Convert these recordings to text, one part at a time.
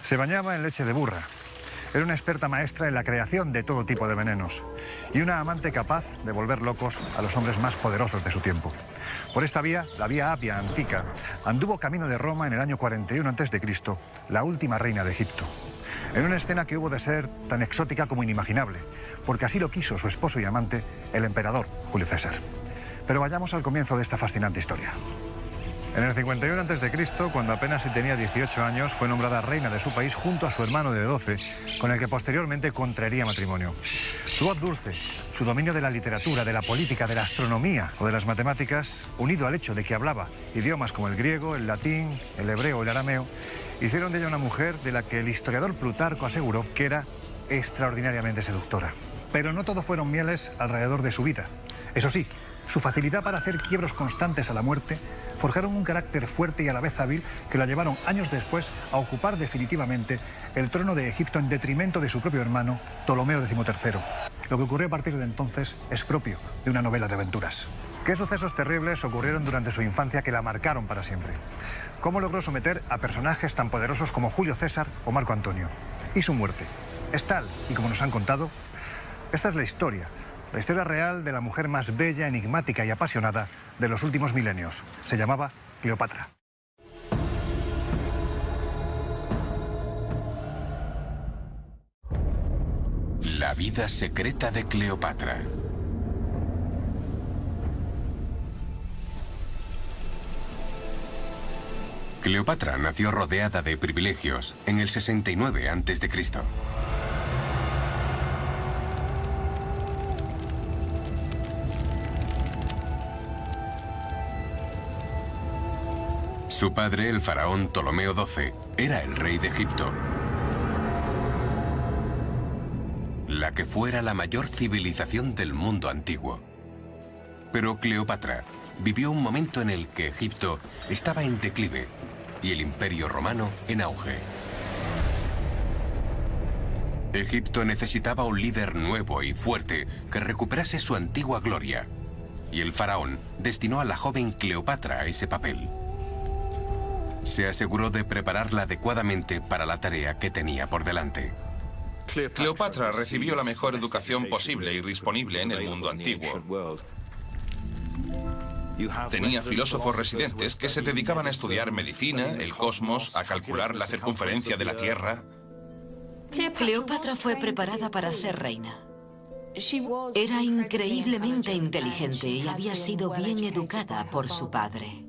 Se bañaba en leche de burra. Era una experta maestra en la creación de todo tipo de venenos y una amante capaz de volver locos a los hombres más poderosos de su tiempo. Por esta vía, la vía Apia antica, anduvo camino de Roma en el año 41 a.C., la última reina de Egipto. En una escena que hubo de ser tan exótica como inimaginable, porque así lo quiso su esposo y amante, el emperador Julio César. Pero vayamos al comienzo de esta fascinante historia. En el 51 a.C., cuando apenas si tenía 18 años, fue nombrada reina de su país junto a su hermano de 12, con el que posteriormente contraería matrimonio. Su voz dulce, su dominio de la literatura, de la política, de la astronomía o de las matemáticas, unido al hecho de que hablaba idiomas como el griego, el latín, el hebreo o el arameo, hicieron de ella una mujer de la que el historiador Plutarco aseguró que era extraordinariamente seductora. Pero no todo fueron mieles alrededor de su vida. Eso sí, su facilidad para hacer quiebros constantes a la muerte forjaron un carácter fuerte y a la vez hábil que la llevaron años después a ocupar definitivamente el trono de Egipto en detrimento de su propio hermano, Ptolomeo XIII. Lo que ocurrió a partir de entonces es propio de una novela de aventuras. ¿Qué sucesos terribles ocurrieron durante su infancia que la marcaron para siempre? ¿Cómo logró someter a personajes tan poderosos como Julio César o Marco Antonio? ¿Y su muerte? ¿Es tal y como nos han contado? Esta es la historia real de la mujer más bella, enigmática y apasionada de los últimos milenios. Se llamaba Cleopatra. La vida secreta de Cleopatra. Cleopatra nació rodeada de privilegios en el 69 a.C. Su padre, el faraón Ptolomeo XII, era el rey de Egipto, la que fuera la mayor civilización del mundo antiguo. Pero Cleopatra vivió un momento en el que Egipto estaba en declive y el Imperio Romano en auge. Egipto necesitaba un líder nuevo y fuerte que recuperase su antigua gloria, y el faraón destinó a la joven Cleopatra a ese papel. Se aseguró de prepararla adecuadamente para la tarea que tenía por delante. Cleopatra recibió la mejor educación posible y disponible en el mundo antiguo. Tenía filósofos residentes que se dedicaban a estudiar medicina, el cosmos, a calcular la circunferencia de la Tierra. Cleopatra fue preparada para ser reina. Era increíblemente inteligente y había sido bien educada por su padre.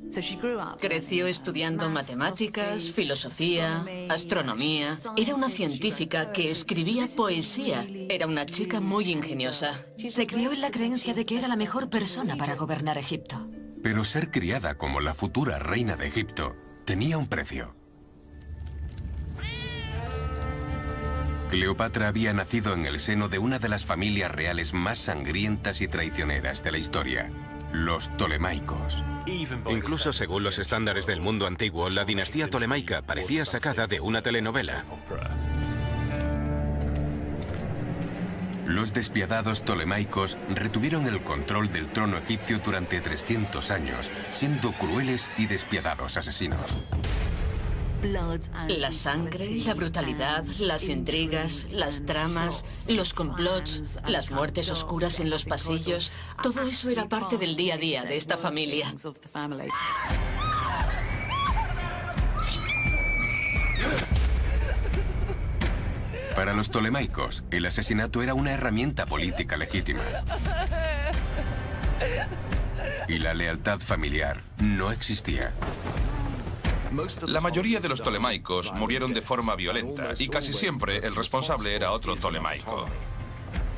Creció estudiando matemáticas, filosofía, astronomía. Era una científica que escribía poesía. Era una chica muy ingeniosa. Se crió en la creencia de que era la mejor persona para gobernar Egipto. Pero ser criada como la futura reina de Egipto tenía un precio. Cleopatra había nacido en el seno de una de las familias reales más sangrientas y traicioneras de la historia, los Ptolemaicos. Incluso según los estándares del mundo antiguo, la dinastía tolemaica parecía sacada de una telenovela. Los despiadados Ptolemaicos retuvieron el control del trono egipcio durante 300 años, siendo crueles y despiadados asesinos. La sangre, la brutalidad, las intrigas, las tramas, los complots, las muertes oscuras en los pasillos, todo eso era parte del día a día de esta familia. Para los Ptolemaicos, el asesinato era una herramienta política legítima. Y la lealtad familiar no existía. La mayoría de los Ptolemaicos murieron de forma violenta y casi siempre el responsable era otro Ptolemaico.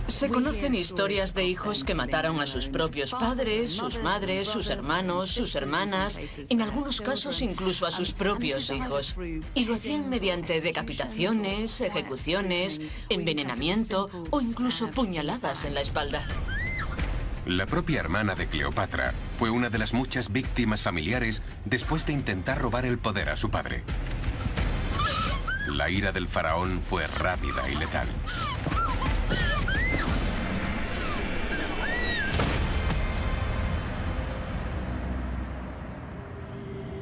Se conocen historias de hijos que mataron a sus propios padres, sus madres, sus hermanos, sus hermanas, en algunos casos incluso a sus propios hijos. Y lo hacían mediante decapitaciones, ejecuciones, envenenamiento o incluso puñaladas en la espalda. La propia hermana de Cleopatra fue una de las muchas víctimas familiares después de intentar robar el poder a su padre. La ira del faraón fue rápida y letal.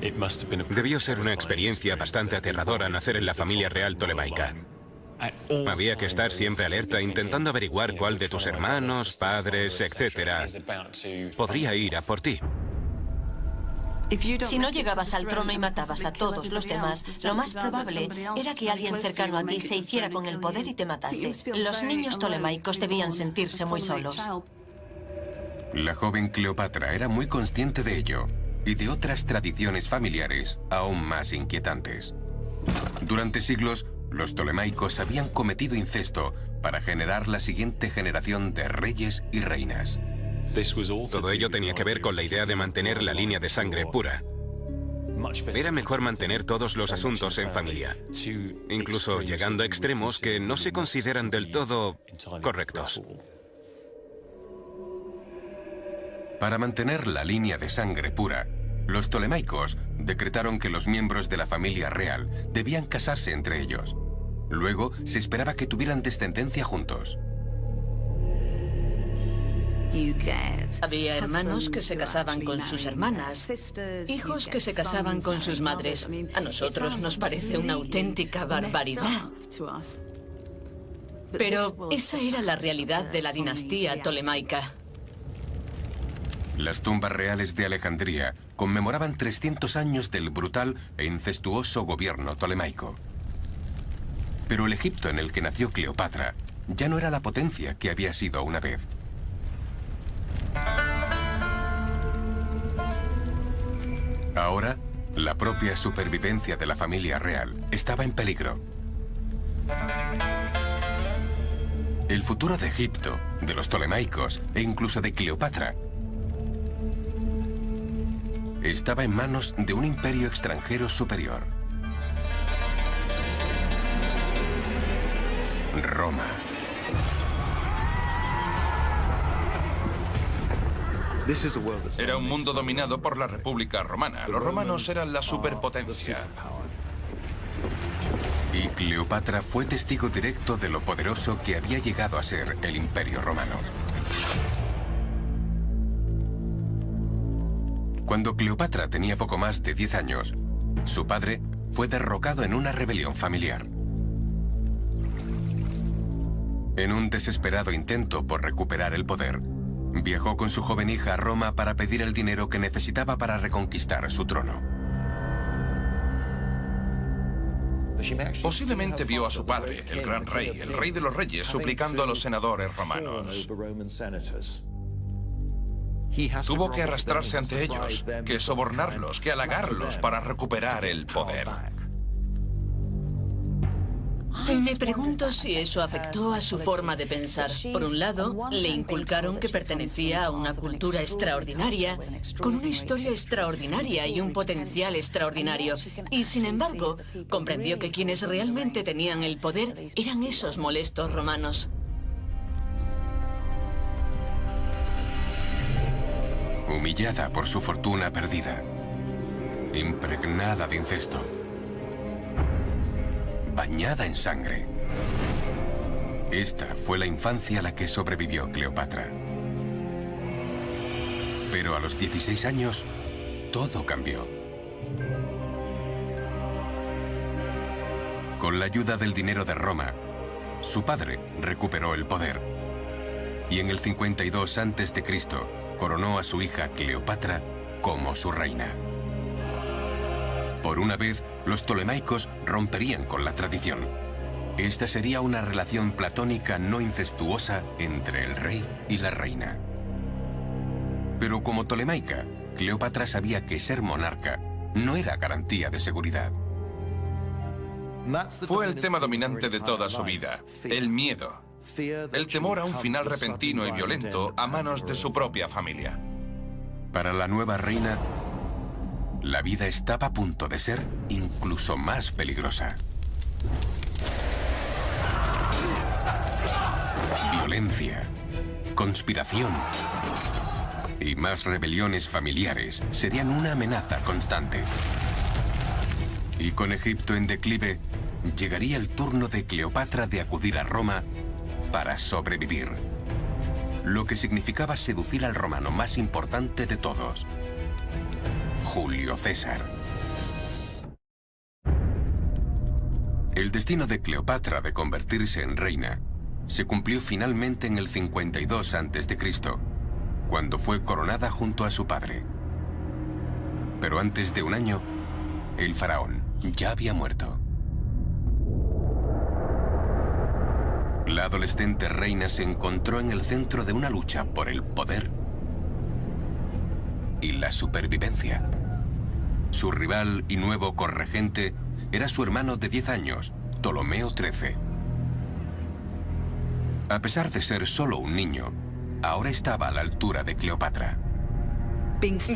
Debió ser una experiencia bastante aterradora nacer en la familia real tolemaica. Había que estar siempre alerta intentando averiguar cuál de tus hermanos, padres, etcétera, podría ir a por ti. Si no llegabas al trono y matabas a todos los demás, lo más probable era que alguien cercano a ti se hiciera con el poder y te matase. Los niños tolemaicos debían sentirse muy solos. La joven Cleopatra era muy consciente de ello y de otras tradiciones familiares aún más inquietantes. Durante siglos, los tolemaicos habían cometido incesto para generar la siguiente generación de reyes y reinas. Todo ello tenía que ver con la idea de mantener la línea de sangre pura. Era mejor mantener todos los asuntos en familia, incluso llegando a extremos que no se consideran del todo correctos. Para mantener la línea de sangre pura, los tolemaicos decretaron que los miembros de la familia real debían casarse entre ellos. Luego, se esperaba que tuvieran descendencia juntos. Había hermanos que se casaban con sus hermanas, hijos que se casaban con sus madres. A nosotros nos parece una auténtica barbaridad. Pero esa era la realidad de la dinastía tolemaica. Las tumbas reales de Alejandría conmemoraban 300 años del brutal e incestuoso gobierno tolemaico. Pero el Egipto en el que nació Cleopatra ya no era la potencia que había sido una vez. Ahora, la propia supervivencia de la familia real estaba en peligro. El futuro de Egipto, de los tolemaicos e incluso de Cleopatra estaba en manos de un imperio extranjero superior. Roma. Era un mundo dominado por la República Romana. Los romanos eran la superpotencia. Y Cleopatra fue testigo directo de lo poderoso que había llegado a ser el Imperio Romano. Cuando Cleopatra tenía poco más de 10 años, su padre fue derrocado en una rebelión familiar. En un desesperado intento por recuperar el poder, viajó con su joven hija a Roma para pedir el dinero que necesitaba para reconquistar su trono. Posiblemente vio a su padre, el gran rey, el rey de los reyes, suplicando a los senadores romanos. Tuvo que arrastrarse ante ellos, que sobornarlos, que halagarlos para recuperar el poder. Me pregunto si eso afectó a su forma de pensar. Por un lado, le inculcaron que pertenecía a una cultura extraordinaria, con una historia extraordinaria y un potencial extraordinario. Y sin embargo, comprendió que quienes realmente tenían el poder eran esos molestos romanos. Humillada por su fortuna perdida, impregnada de incesto, bañada en sangre. Esta fue la infancia a la que sobrevivió Cleopatra. Pero a los 16 años, todo cambió. Con la ayuda del dinero de Roma, su padre recuperó el poder. Y en el 52 a.C., coronó a su hija Cleopatra como su reina. Por una vez, los tolemaicos romperían con la tradición. Esta sería una relación platónica no incestuosa entre el rey y la reina. Pero como tolemaica, Cleopatra sabía que ser monarca no era garantía de seguridad. Fue el tema dominante de toda su vida, el miedo. El temor a un final repentino y violento a manos de su propia familia. Para la nueva reina, la vida estaba a punto de ser incluso más peligrosa. Violencia, conspiración y más rebeliones familiares serían una amenaza constante. Y con Egipto en declive, llegaría el turno de Cleopatra de acudir a Roma para sobrevivir, lo que significaba seducir al romano más importante de todos, Julio César. El destino de Cleopatra de convertirse en reina se cumplió finalmente en el 52 a.C., cuando fue coronada junto a su padre. Pero antes de un año, el faraón ya había muerto. La adolescente reina se encontró en el centro de una lucha por el poder y la supervivencia. Su rival y nuevo corregente era su hermano de 10 años, Ptolomeo XIII. A pesar de ser solo un niño, ahora estaba a la altura de Cleopatra.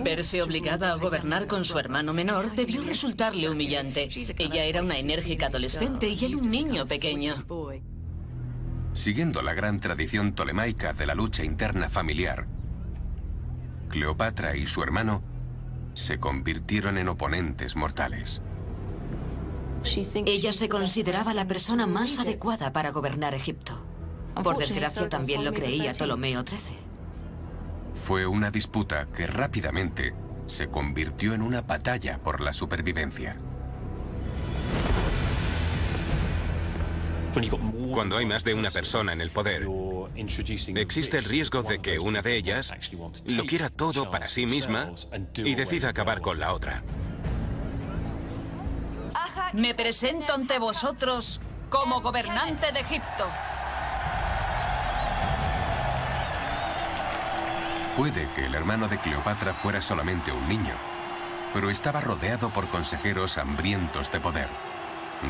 Verse obligada a gobernar con su hermano menor debió resultarle humillante. Ella era una enérgica adolescente y él un niño pequeño. Siguiendo la gran tradición tolemaica de la lucha interna familiar, Cleopatra y su hermano se convirtieron en oponentes mortales. Ella se consideraba la persona más adecuada para gobernar Egipto. Por desgracia, también lo creía Ptolomeo XIII. Fue una disputa que rápidamente se convirtió en una batalla por la supervivencia. Cuando hay más de una persona en el poder, existe el riesgo de que una de ellas lo quiera todo para sí misma y decida acabar con la otra. Me presento ante vosotros como gobernante de Egipto. Puede que el hermano de Cleopatra fuera solamente un niño, pero estaba rodeado por consejeros hambrientos de poder,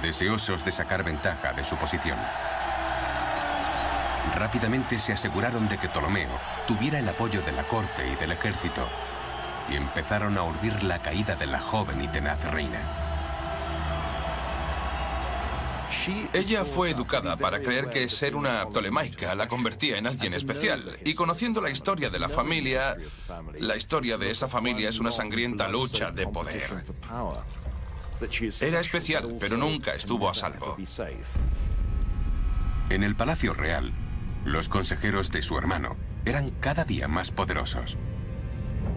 deseosos de sacar ventaja de su posición. Rápidamente se aseguraron de que Ptolomeo tuviera el apoyo de la corte y del ejército, y empezaron a urdir la caída de la joven y tenaz reina. Ella fue educada para creer que ser una tolemaica la convertía en alguien especial. Y conociendo la historia de la familia, la historia de esa familia es una sangrienta lucha de poder. Era especial, pero nunca estuvo a salvo. En el Palacio Real, los consejeros de su hermano eran cada día más poderosos.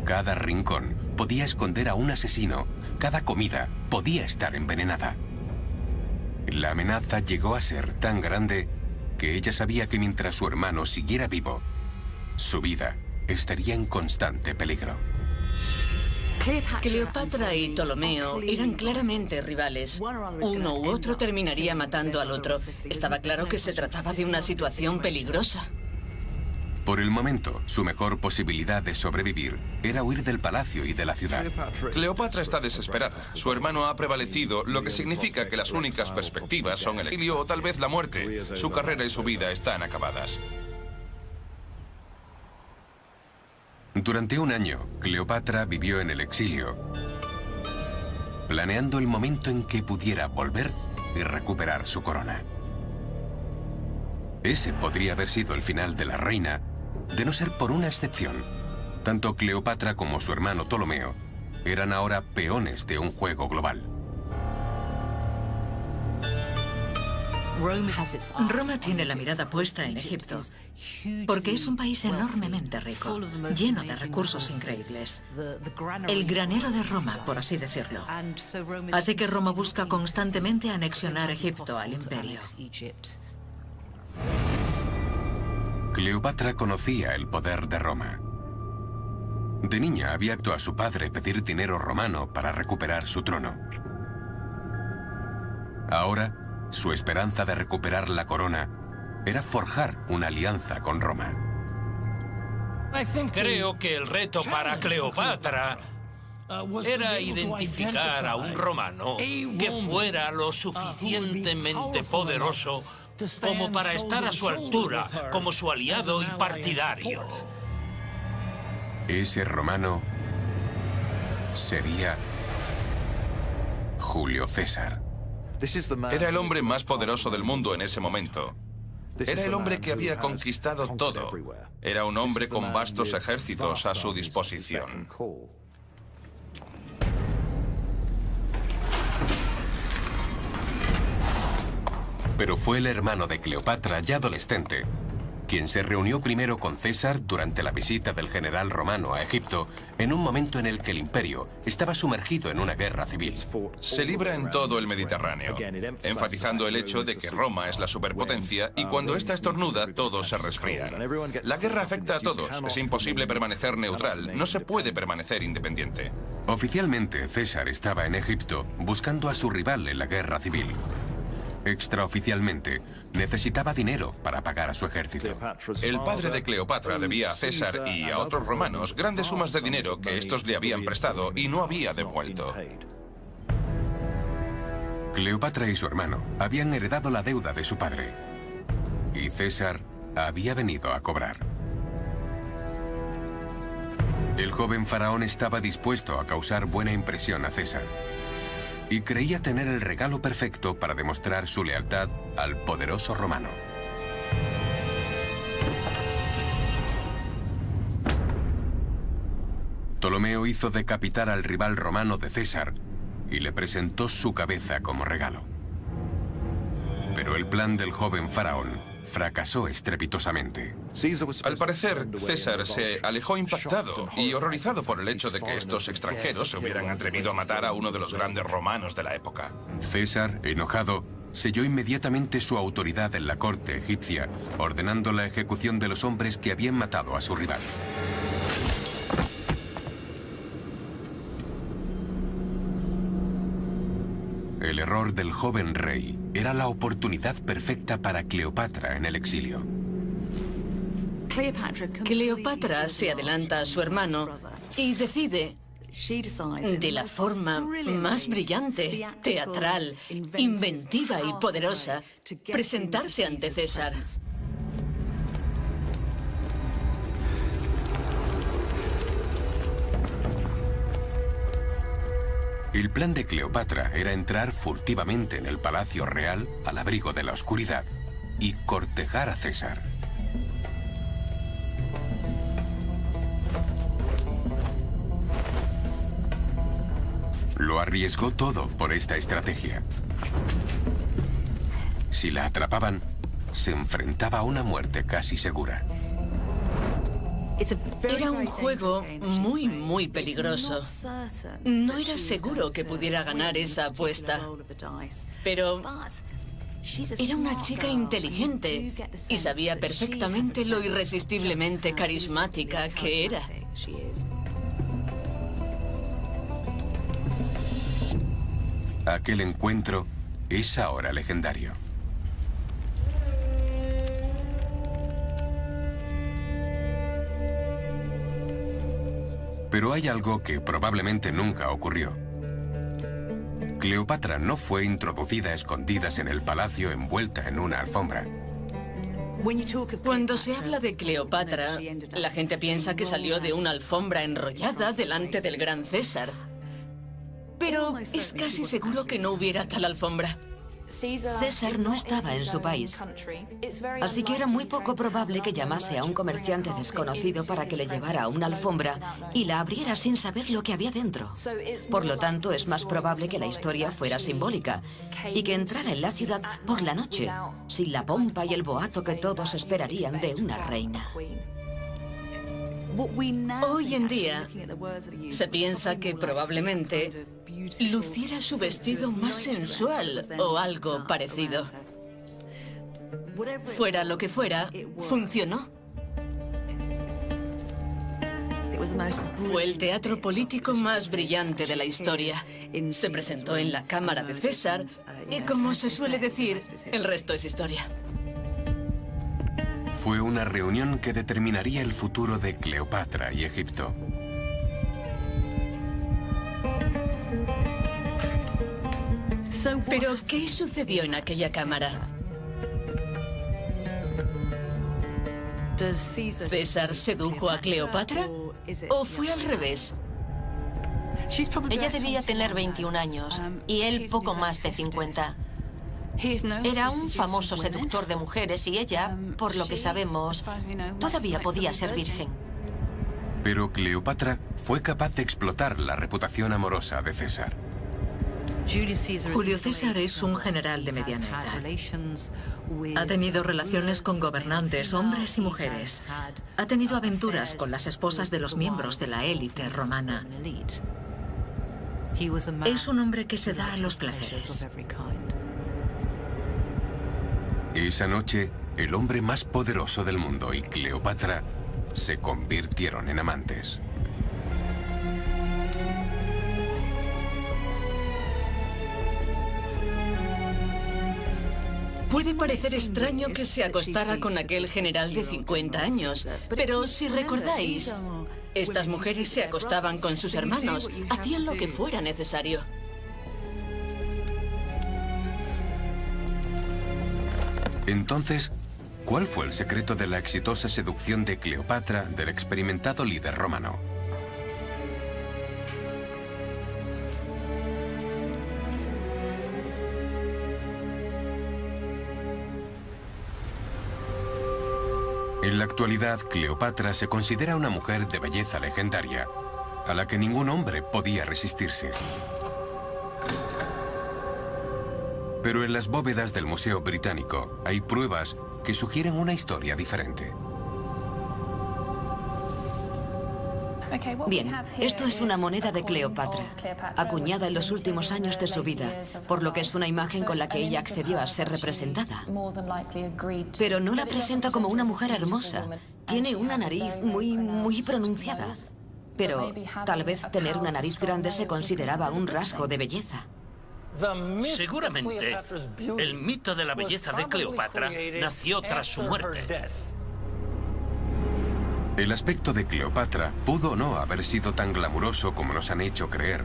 Cada rincón podía esconder a un asesino, cada comida podía estar envenenada. La amenaza llegó a ser tan grande que ella sabía que mientras su hermano siguiera vivo, su vida estaría en constante peligro. Cleopatra y Ptolomeo eran claramente rivales. Uno u otro terminaría matando al otro. Estaba claro que se trataba de una situación peligrosa. Por el momento, su mejor posibilidad de sobrevivir era huir del palacio y de la ciudad. Cleopatra está desesperada. Su hermano ha prevalecido, lo que significa que las únicas perspectivas son el exilio o tal vez la muerte. Su carrera y su vida están acabadas. Durante un año, Cleopatra vivió en el exilio, planeando el momento en que pudiera volver y recuperar su corona. Ese podría haber sido el final de la reina, de no ser por una excepción. Tanto Cleopatra como su hermano Ptolomeo eran ahora peones de un juego global. Roma tiene la mirada puesta en Egipto, porque es un país enormemente rico, lleno de recursos increíbles. El granero de Roma, por así decirlo. Así que Roma busca constantemente anexionar Egipto al imperio. Cleopatra conocía el poder de Roma. De niña había visto a su padre pedir dinero romano para recuperar su trono. Ahora, su esperanza de recuperar la corona era forjar una alianza con Roma. Creo que el reto para Cleopatra era identificar a un romano que fuera lo suficientemente poderoso como para estar a su altura, como su aliado y partidario. Ese romano sería Julio César. Era el hombre más poderoso del mundo en ese momento. Era el hombre que había conquistado todo. Era un hombre con vastos ejércitos a su disposición. Pero fue el hermano de Cleopatra, ya adolescente, quien se reunió primero con César durante la visita del general romano a Egipto, en un momento en el que el imperio estaba sumergido en una guerra civil. Se libra en todo el Mediterráneo, enfatizando el hecho de que Roma es la superpotencia y cuando ésta estornuda, todos se resfrían. La guerra afecta a todos, es imposible permanecer neutral, no se puede permanecer independiente. Oficialmente, César estaba en Egipto buscando a su rival en la guerra civil. Extraoficialmente, necesitaba dinero para pagar a su ejército. El padre de Cleopatra debía a César y a otros romanos grandes sumas de dinero que estos le habían prestado y no había devuelto. Cleopatra y su hermano habían heredado la deuda de su padre. Y César había venido a cobrar. El joven faraón estaba dispuesto a causar buena impresión a César. Y creía tener el regalo perfecto para demostrar su lealtad al poderoso romano. Ptolomeo hizo decapitar al rival romano de César y le presentó su cabeza como regalo. Pero el plan del joven faraón fracasó estrepitosamente. Al parecer, César se alejó impactado y horrorizado por el hecho de que estos extranjeros se hubieran atrevido a matar a uno de los grandes romanos de la época. César, enojado, selló inmediatamente su autoridad en la corte egipcia, ordenando la ejecución de los hombres que habían matado a su rival. El error del joven rey era la oportunidad perfecta para Cleopatra en el exilio. Cleopatra se adelanta a su hermano y decide, de la forma más brillante, teatral, inventiva y poderosa, presentarse ante César. El plan de Cleopatra era entrar furtivamente en el palacio real al abrigo de la oscuridad y cortejar a César. Lo arriesgó todo por esta estrategia. Si la atrapaban, se enfrentaba a una muerte casi segura. Era un juego muy peligroso. No era seguro que pudiera ganar esa apuesta. Pero era una chica inteligente y sabía perfectamente lo irresistiblemente carismática que era. Aquel encuentro es ahora legendario. Pero hay algo que probablemente nunca ocurrió. Cleopatra no fue introducida a escondidas en el palacio envuelta en una alfombra. Cuando se habla de Cleopatra, la gente piensa que salió de una alfombra enrollada delante del gran César. Pero es casi seguro que no hubiera tal alfombra. César no estaba en su país, así que era muy poco probable que llamase a un comerciante desconocido para que le llevara a una alfombra y la abriera sin saber lo que había dentro. Por lo tanto, es más probable que la historia fuera simbólica y que entrara en la ciudad por la noche, sin la pompa y el boato que todos esperarían de una reina. Hoy en día, se piensa que probablemente luciera su vestido más sensual o algo parecido. Fuera lo que fuera, funcionó. Fue el teatro político más brillante de la historia. Se presentó en la cámara de César y, como se suele decir, el resto es historia. Fue una reunión que determinaría el futuro de Cleopatra y Egipto. ¿Pero qué sucedió en aquella cámara? ¿César sedujo a Cleopatra? ¿O fue al revés? Ella debía tener 21 años y él poco más de 50. Era un famoso seductor de mujeres y ella, por lo que sabemos, todavía podía ser virgen. Pero Cleopatra fue capaz de explotar la reputación amorosa de César. Julio César es un general de mediana edad. Ha tenido relaciones con gobernantes, hombres y mujeres. Ha tenido aventuras con las esposas de los miembros de la élite romana. Es un hombre que se da a los placeres. Esa noche, el hombre más poderoso del mundo y Cleopatra se convirtieron en amantes. Puede parecer extraño que se acostara con aquel general de 50 años, pero si recordáis, estas mujeres se acostaban con sus hermanos, hacían lo que fuera necesario. Entonces, ¿cuál fue el secreto de la exitosa seducción de Cleopatra del experimentado líder romano? En la actualidad, Cleopatra se considera una mujer de belleza legendaria, a la que ningún hombre podía resistirse. Pero en las bóvedas del Museo Británico hay pruebas que sugieren una historia diferente. Bien, esto es una moneda de Cleopatra, acuñada en los últimos años de su vida, por lo que es una imagen con la que ella accedió a ser representada. Pero no la presenta como una mujer hermosa. Tiene una nariz muy pronunciada. Pero tal vez tener una nariz grande se consideraba un rasgo de belleza. Seguramente, el mito de la belleza de Cleopatra nació tras su muerte. El aspecto de Cleopatra pudo o no haber sido tan glamuroso como nos han hecho creer.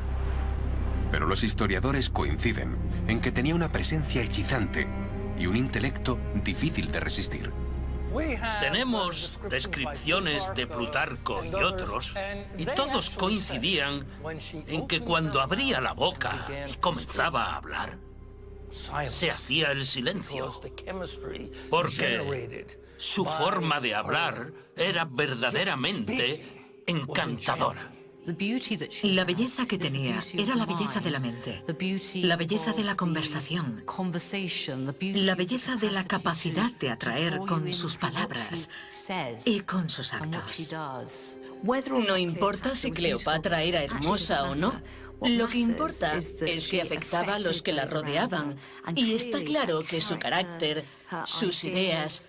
Pero los historiadores coinciden en que tenía una presencia hechizante y un intelecto difícil de resistir. Tenemos descripciones de Plutarco y otros, y todos coincidían en que cuando abría la boca y comenzaba a hablar, se hacía el silencio, porque su forma de hablar era verdaderamente encantadora. La belleza que tenía era la belleza de la mente, la belleza de la conversación, la belleza de la capacidad de atraer con sus palabras y con sus actos. No importa si Cleopatra era hermosa o no. Lo que importa es que afectaba a los que la rodeaban. Y está claro que su carácter, sus ideas,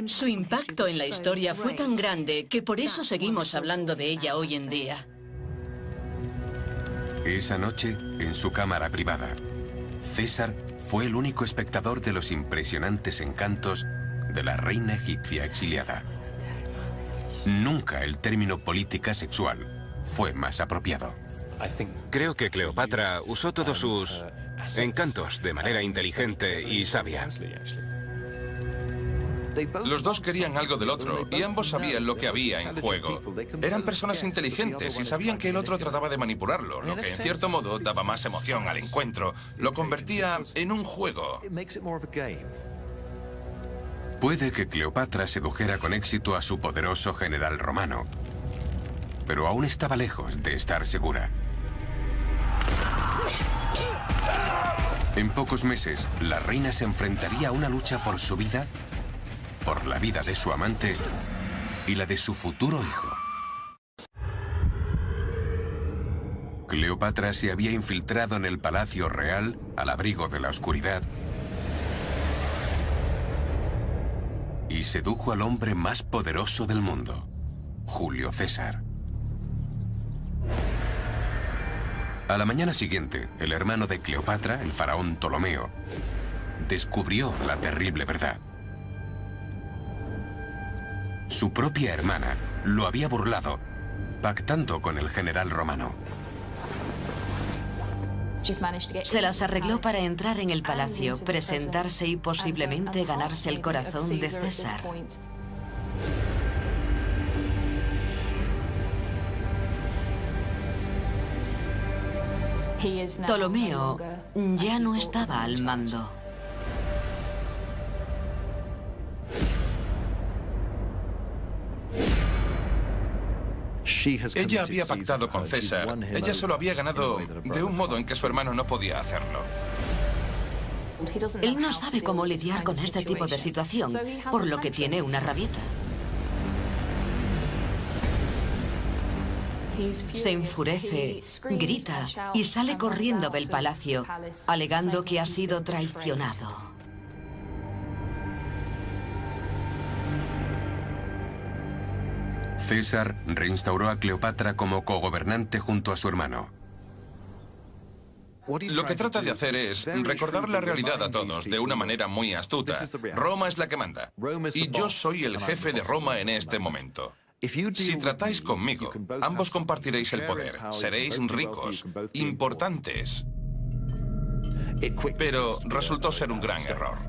su impacto en la historia fue tan grande que por eso seguimos hablando de ella hoy en día. Esa noche, en su cámara privada, César fue el único espectador de los impresionantes encantos de la reina egipcia exiliada. Nunca el término política sexual fue más apropiado. Creo que Cleopatra usó todos sus encantos de manera inteligente y sabia. Los dos querían algo del otro y ambos sabían lo que había en juego. Eran personas inteligentes y sabían que el otro trataba de manipularlo, lo que en cierto modo daba más emoción al encuentro, lo convertía en un juego. Puede que Cleopatra sedujera con éxito a su poderoso general romano, pero aún estaba lejos de estar segura. En pocos meses, la reina se enfrentaría a una lucha por su vida, por la vida de su amante y la de su futuro hijo. Cleopatra se había infiltrado en el palacio real al abrigo de la oscuridad y sedujo al hombre más poderoso del mundo, Julio César. A la mañana siguiente, el hermano de Cleopatra, el faraón Ptolomeo, descubrió la terrible verdad. Su propia hermana lo había burlado, pactando con el general romano. Se las arregló para entrar en el palacio, presentarse y posiblemente ganarse el corazón de César. Ptolomeo ya no estaba al mando. Ella había pactado con César. Ella solo había ganado de un modo en que su hermano no podía hacerlo. Él no sabe cómo lidiar con este tipo de situación, por lo que tiene una rabieta. Se enfurece, grita y sale corriendo del palacio, alegando que ha sido traicionado. César reinstauró a Cleopatra como cogobernante junto a su hermano. Lo que trata de hacer es recordar la realidad a todos de una manera muy astuta. Roma es la que manda. Y yo soy el jefe de Roma en este momento. Si tratáis conmigo, ambos compartiréis el poder. Seréis ricos, importantes. Pero resultó ser un gran error.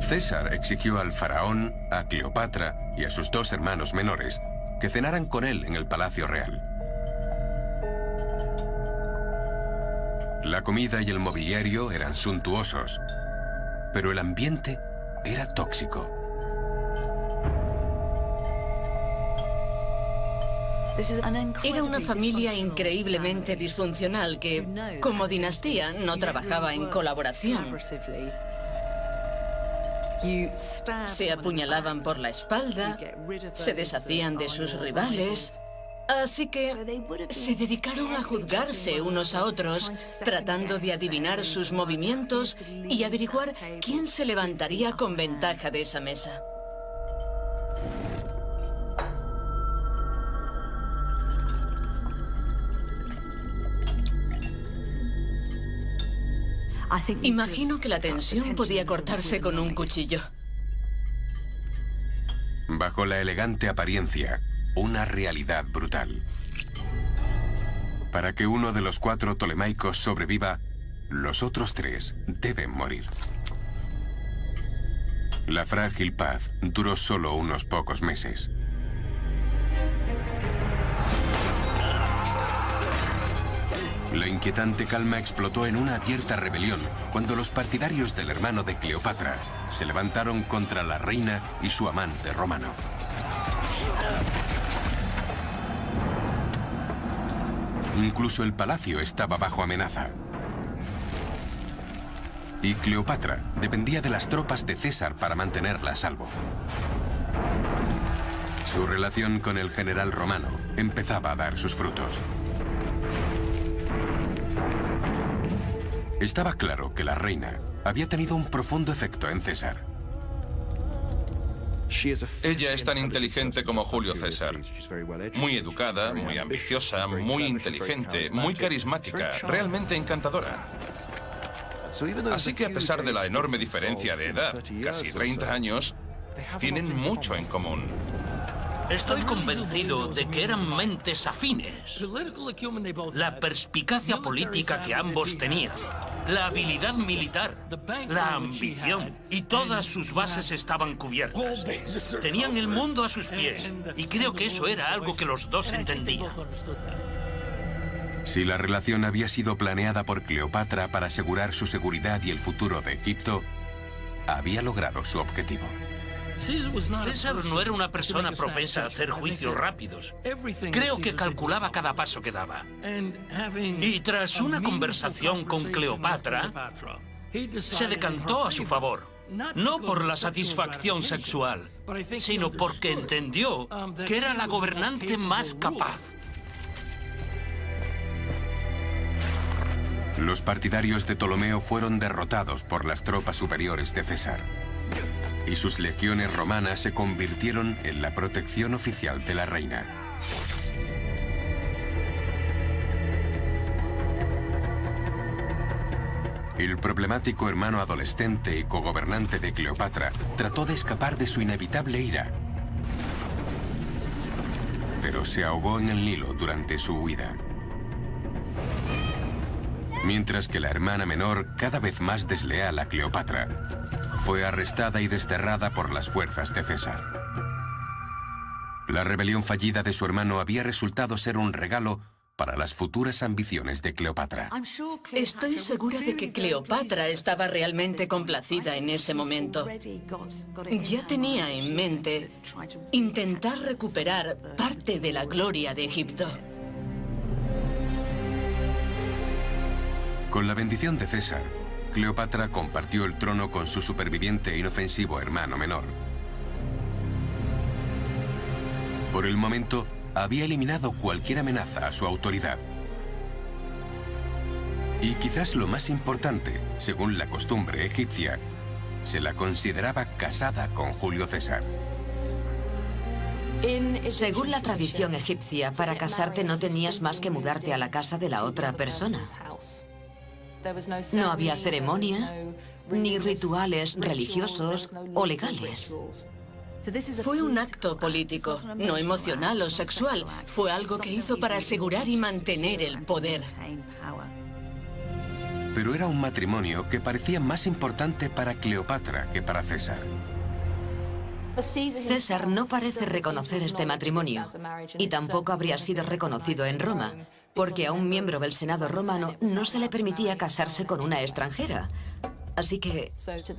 César exigió al faraón, a Cleopatra y a sus dos hermanos menores que cenaran con él en el Palacio Real. La comida y el mobiliario eran suntuosos, pero el ambiente era tóxico. Era una familia increíblemente disfuncional que, como dinastía, no trabajaba en colaboración. Se apuñalaban por la espalda, se deshacían de sus rivales. Así que se dedicaron a juzgarse unos a otros, tratando de adivinar sus movimientos y averiguar quién se levantaría con ventaja de esa mesa. Imagino que la tensión podía cortarse con un cuchillo. Bajo la elegante apariencia, una realidad brutal. Para que uno de los 4 ptolemaicos sobreviva, los otros 3 deben morir. La frágil paz duró solo unos pocos meses. La inquietante calma explotó en una abierta rebelión cuando los partidarios del hermano de Cleopatra se levantaron contra la reina y su amante romano. Incluso el palacio estaba bajo amenaza. Y Cleopatra dependía de las tropas de César para mantenerla a salvo. Su relación con el general romano empezaba a dar sus frutos. Estaba claro que la reina había tenido un profundo efecto en César. Ella es tan inteligente como Julio César. Muy educada, muy ambiciosa, muy inteligente, muy carismática, realmente encantadora. Así que a pesar de la enorme diferencia de edad, casi 30 años, tienen mucho en común. Estoy convencido de que eran mentes afines. La perspicacia política que ambos tenían, la habilidad militar, la ambición, y todas sus bases estaban cubiertas. Tenían el mundo a sus pies, y creo que eso era algo que los dos entendían. Si la relación había sido planeada por Cleopatra para asegurar su seguridad y el futuro de Egipto, había logrado su objetivo. César no era una persona propensa a hacer juicios rápidos. Creo que calculaba cada paso que daba. Y tras una conversación con Cleopatra, se decantó a su favor. No por la satisfacción sexual, sino porque entendió que era la gobernante más capaz. Los partidarios de Ptolomeo fueron derrotados por las tropas superiores de César. Y sus legiones romanas se convirtieron en la protección oficial de la reina. El problemático hermano adolescente y cogobernante de Cleopatra trató de escapar de su inevitable ira, pero se ahogó en el Nilo durante su huida. Mientras que la hermana menor, cada vez más desleal a Cleopatra, fue arrestada y desterrada por las fuerzas de César. La rebelión fallida de su hermano había resultado ser un regalo para las futuras ambiciones de Cleopatra. Estoy segura de que Cleopatra estaba realmente complacida en ese momento. Ya tenía en mente intentar recuperar parte de la gloria de Egipto. Con la bendición de César, Cleopatra compartió el trono con su superviviente e inofensivo hermano menor. Por el momento, había eliminado cualquier amenaza a su autoridad. Y quizás lo más importante, según la costumbre egipcia, se la consideraba casada con Julio César. Según la tradición egipcia, para casarte no tenías más que mudarte a la casa de la otra persona. No había ceremonia, ni rituales religiosos o legales. Fue un acto político, no emocional o sexual. Fue algo que hizo para asegurar y mantener el poder. Pero era un matrimonio que parecía más importante para Cleopatra que para César. César no parece reconocer este matrimonio y tampoco habría sido reconocido en Roma, porque a un miembro del Senado romano no se le permitía casarse con una extranjera. Así que,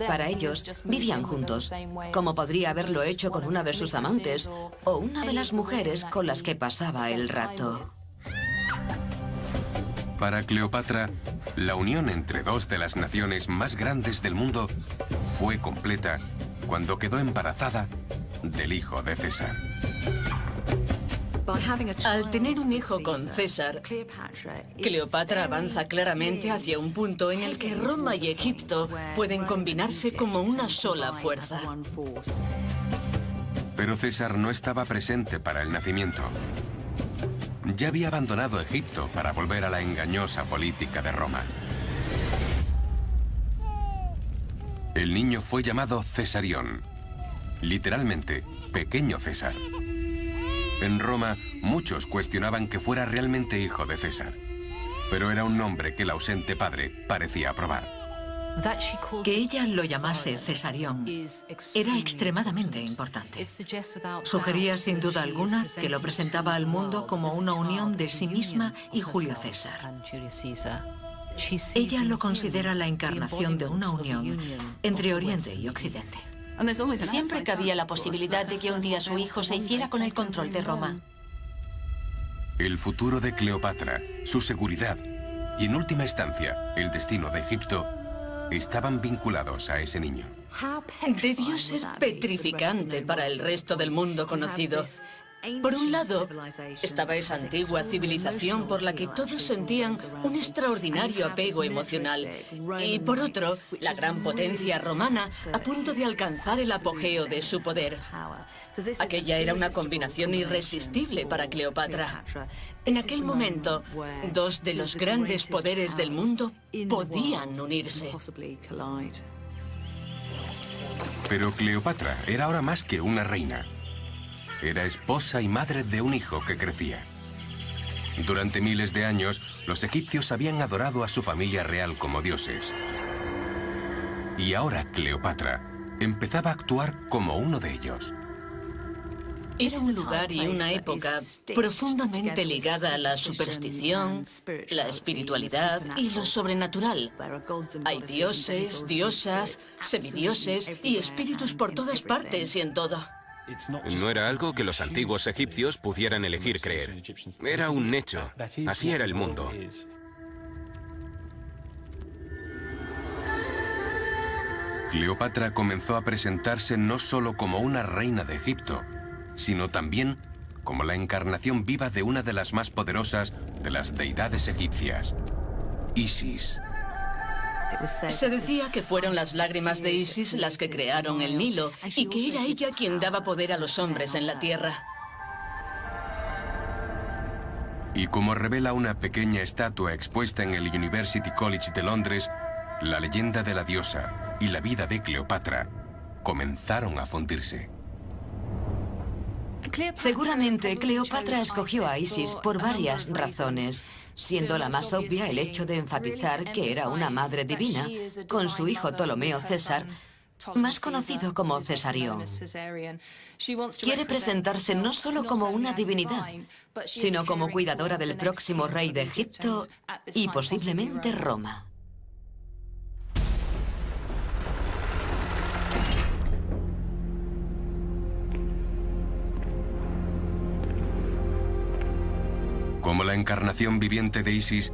para ellos, vivían juntos, como podría haberlo hecho con una de sus amantes o una de las mujeres con las que pasaba el rato. Para Cleopatra, la unión entre dos de las naciones más grandes del mundo fue completa cuando quedó embarazada del hijo de César. Al tener un hijo con César, Cleopatra avanza claramente hacia un punto en el que Roma y Egipto pueden combinarse como una sola fuerza. Pero César no estaba presente para el nacimiento. Ya había abandonado Egipto para volver a la engañosa política de Roma. El niño fue llamado Cesarión, literalmente, pequeño César. En Roma, muchos cuestionaban que fuera realmente hijo de César, pero era un nombre que el ausente padre parecía aprobar. Que ella lo llamase Cesarión era extremadamente importante. Sugería sin duda alguna que lo presentaba al mundo como una unión de sí misma y Julio César. Ella lo considera la encarnación de una unión entre Oriente y Occidente. Siempre cabía la posibilidad de que un día su hijo se hiciera con el control de Roma. El futuro de Cleopatra, su seguridad y, en última instancia, el destino de Egipto estaban vinculados a ese niño. Debió ser petrificante para el resto del mundo conocido. Por un lado, estaba esa antigua civilización por la que todos sentían un extraordinario apego emocional. Y por otro, la gran potencia romana a punto de alcanzar el apogeo de su poder. Aquella era una combinación irresistible para Cleopatra. En aquel momento, dos de los grandes poderes del mundo podían unirse. Pero Cleopatra era ahora más que una reina. Era esposa y madre de un hijo que crecía. Durante miles de años, los egipcios habían adorado a su familia real como dioses. Y ahora Cleopatra empezaba a actuar como uno de ellos. Era un lugar y una época profundamente ligada a la superstición, la espiritualidad y lo sobrenatural. Hay dioses, diosas, semidioses y espíritus por todas partes y en todo. No era algo que los antiguos egipcios pudieran elegir creer. Era un hecho. Así era el mundo. Cleopatra comenzó a presentarse no solo como una reina de Egipto, sino también como la encarnación viva de una de las más poderosas de las deidades egipcias, Isis. Se decía que fueron las lágrimas de Isis las que crearon el Nilo y que era ella quien daba poder a los hombres en la tierra. Y como revela una pequeña estatua expuesta en el University College de Londres, la leyenda de la diosa y la vida de Cleopatra comenzaron a fundirse. Seguramente Cleopatra escogió a Isis por varias razones, siendo la más obvia el hecho de enfatizar que era una madre divina, con su hijo Ptolomeo César, más conocido como Cesarión. Quiere presentarse no solo como una divinidad, sino como cuidadora del próximo rey de Egipto y posiblemente Roma. Como la encarnación viviente de Isis,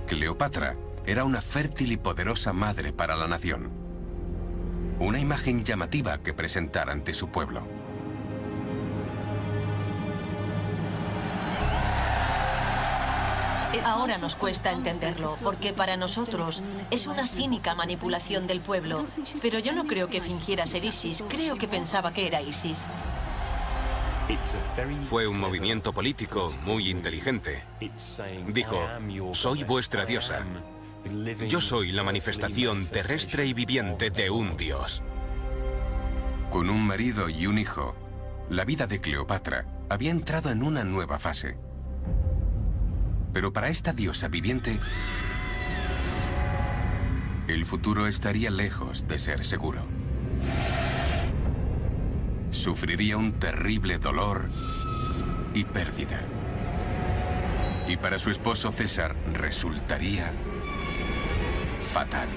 Cleopatra era una fértil y poderosa madre para la nación. Una imagen llamativa que presentar ante su pueblo. Ahora nos cuesta entenderlo, porque para nosotros es una cínica manipulación del pueblo. Pero yo no creo que fingiera ser Isis, creo que pensaba que era Isis. Fue un movimiento político muy inteligente. Dijo, soy vuestra diosa. Yo soy la manifestación terrestre y viviente de un dios. Con un marido y un hijo, la vida de Cleopatra había entrado en una nueva fase. Pero para esta diosa viviente, el futuro estaría lejos de ser seguro. Sufriría un terrible dolor y pérdida. Y para su esposo César resultaría fatal.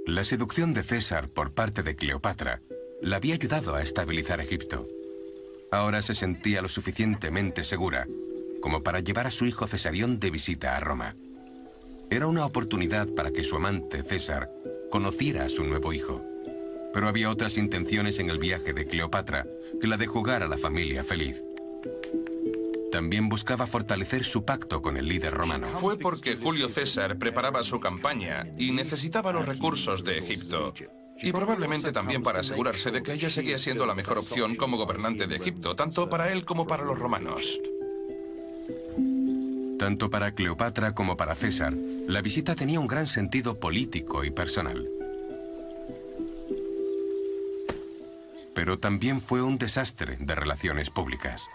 La seducción de César por parte de Cleopatra la había ayudado a estabilizar Egipto. Ahora se sentía lo suficientemente segura como para llevar a su hijo Cesarión de visita a Roma. Era una oportunidad para que su amante César conociera a su nuevo hijo. Pero había otras intenciones en el viaje de Cleopatra que la de jugar a la familia feliz. También buscaba fortalecer su pacto con el líder romano. Fue porque Julio César preparaba su campaña y necesitaba los recursos de Egipto. Y probablemente también para asegurarse de que ella seguía siendo la mejor opción como gobernante de Egipto, tanto para él como para los romanos. Tanto para Cleopatra como para César, la visita tenía un gran sentido político y personal. Pero también fue un desastre de relaciones públicas.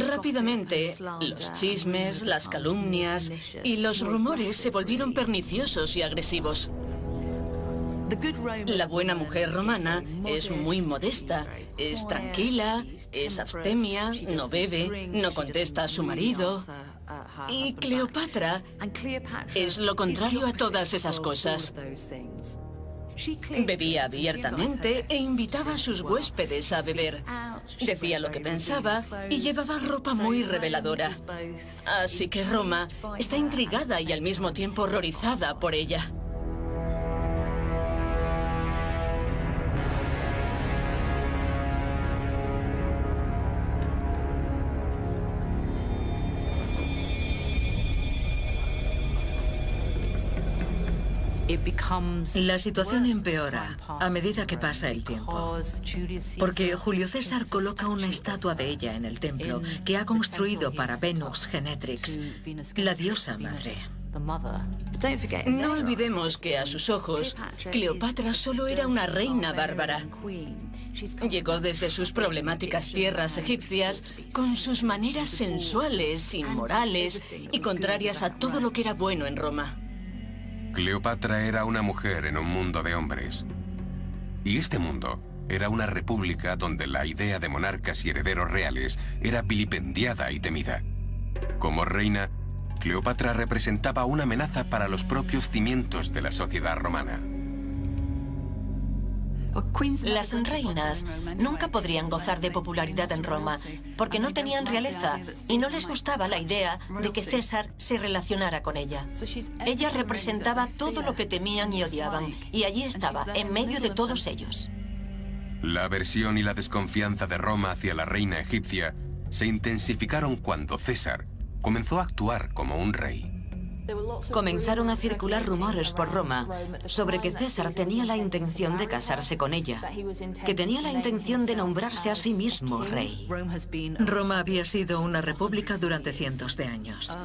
Rápidamente, los chismes, las calumnias y los rumores se volvieron perniciosos y agresivos. La buena mujer romana es muy modesta, es tranquila, es abstemia, no bebe, no contesta a su marido. Y Cleopatra es lo contrario a todas esas cosas. Bebía abiertamente e invitaba a sus huéspedes a beber. Decía lo que pensaba y llevaba ropa muy reveladora. Así que Roma está intrigada y al mismo tiempo horrorizada por ella. La situación empeora a medida que pasa el tiempo, porque Julio César coloca una estatua de ella en el templo que ha construido para Venus Genetrix, la diosa madre. No olvidemos que a sus ojos, Cleopatra solo era una reina bárbara. Llegó desde sus problemáticas tierras egipcias con sus maneras sensuales, inmorales y contrarias a todo lo que era bueno en Roma. Cleopatra era una mujer en un mundo de hombres. Y este mundo era una república donde la idea de monarcas y herederos reales era vilipendiada y temida. Como reina, Cleopatra representaba una amenaza para los propios cimientos de la sociedad romana. Las reinas nunca podrían gozar de popularidad en Roma porque no tenían realeza y no les gustaba la idea de que César se relacionara con ella. Ella representaba todo lo que temían y odiaban y allí estaba, en medio de todos ellos. La aversión y la desconfianza de Roma hacia la reina egipcia se intensificaron cuando César comenzó a actuar como un rey. Comenzaron a circular rumores por Roma sobre que César tenía la intención de casarse con ella, que tenía la intención de nombrarse a sí mismo rey. Roma había sido una república durante cientos de años.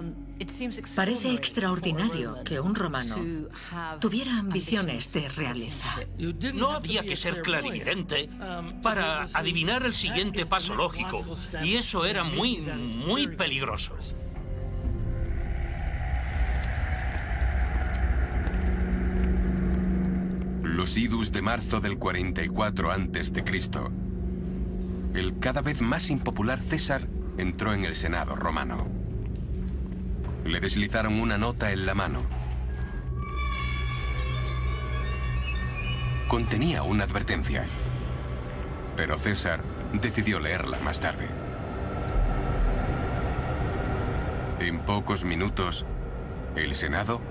Parece extraordinario que un romano tuviera ambiciones de realeza. No había que ser clarividente para adivinar el siguiente paso lógico, y eso era muy peligroso. los idus de marzo del 44 a.C., el cada vez más impopular César entró en el Senado romano. Le deslizaron una nota en la mano. Contenía una advertencia, pero César decidió leerla más tarde. En pocos minutos, el Senado,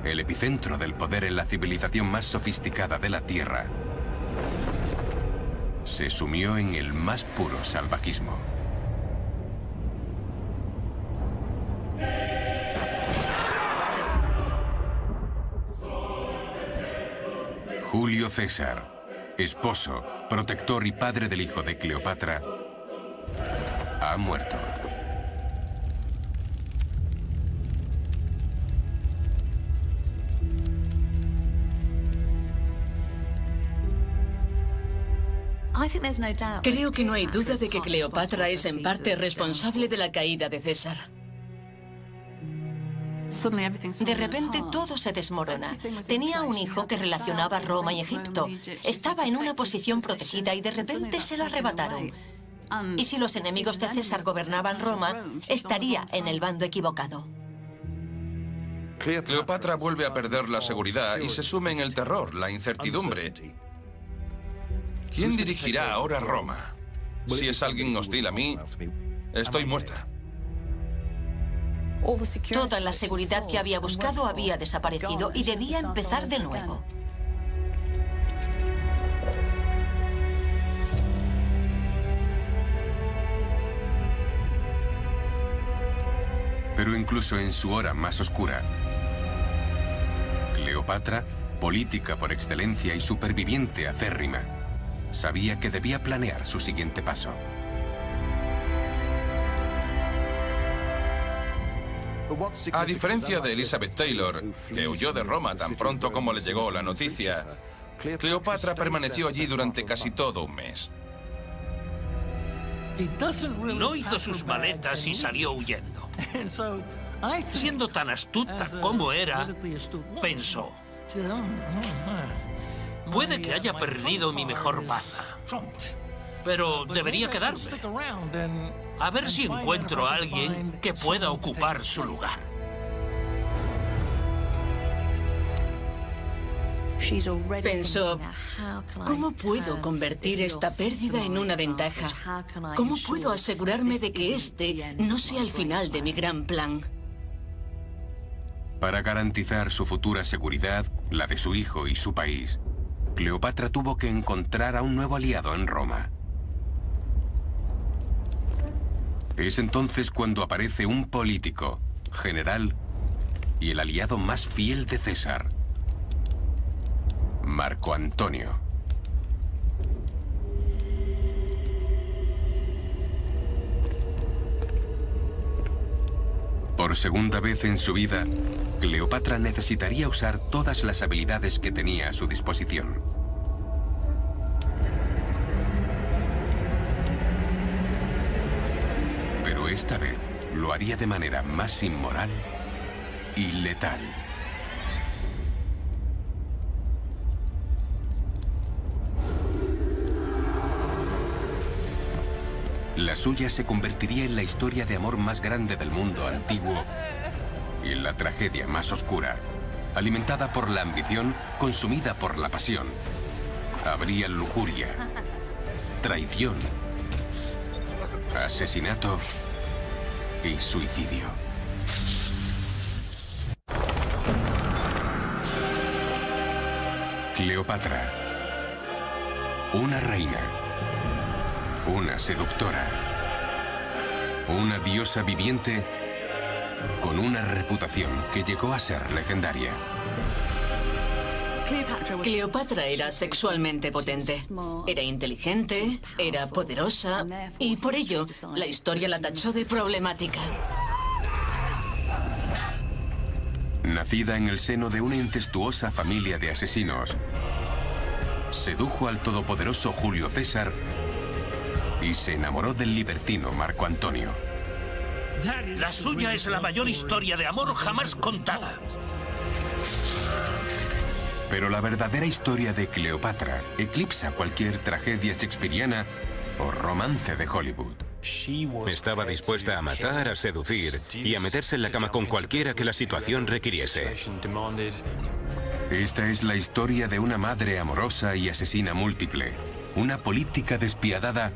el epicentro del poder en la civilización más sofisticada de la Tierra, se sumió en el más puro salvajismo. Julio César, esposo, protector y padre del hijo de Cleopatra, ha muerto. Creo que no hay duda de que Cleopatra es en parte responsable de la caída de César. De repente todo se desmorona. Tenía un hijo que relacionaba Roma y Egipto. Estaba en una posición protegida y de repente se lo arrebataron. Y si los enemigos de César gobernaban Roma, estaría en el bando equivocado. Cleopatra vuelve a perder la seguridad y se sume en el terror, la incertidumbre. ¿Quién dirigirá ahora Roma? Si es alguien hostil a mí, estoy muerta. Toda la seguridad que había buscado había desaparecido y debía empezar de nuevo. Pero incluso en su hora más oscura, Cleopatra, política por excelencia y superviviente acérrima, sabía que debía planear su siguiente paso. A diferencia de Elizabeth Taylor, que huyó de Roma tan pronto como le llegó la noticia, Cleopatra permaneció allí durante casi todo un mes. No hizo sus maletas y salió huyendo. Siendo tan astuta como era, pensó: puede que haya perdido mi mejor baza, pero debería quedarme. A ver si encuentro a alguien que pueda ocupar su lugar. Pensó, ¿cómo puedo convertir esta pérdida en una ventaja? ¿Cómo puedo asegurarme de que este no sea el final de mi gran plan? Para garantizar su futura seguridad, la de su hijo y su país, Cleopatra tuvo que encontrar a un nuevo aliado en Roma. Es entonces cuando aparece un político, general y el aliado más fiel de César, Marco Antonio. Por segunda vez en su vida, Cleopatra necesitaría usar todas las habilidades que tenía a su disposición. Pero esta vez lo haría de manera más inmoral y letal. La suya se convertiría en la historia de amor más grande del mundo antiguo y en la tragedia más oscura, alimentada por la ambición, consumida por la pasión. Habría lujuria, traición, asesinato y suicidio. Cleopatra, una reina, una seductora, una diosa viviente con una reputación que llegó a ser legendaria. Cleopatra era sexualmente potente, era inteligente, era poderosa y por ello la historia la tachó de problemática. Nacida en el seno de una incestuosa familia de asesinos, sedujo al todopoderoso Julio César y se enamoró del libertino Marco Antonio. La suya es la mayor historia de amor jamás contada. Pero la verdadera historia de Cleopatra eclipsa cualquier tragedia shakespeariana o romance de Hollywood. Estaba dispuesta a matar, a seducir y a meterse en la cama con cualquiera que la situación requiriese. Esta es la historia de una madre amorosa y asesina múltiple, una política despiadada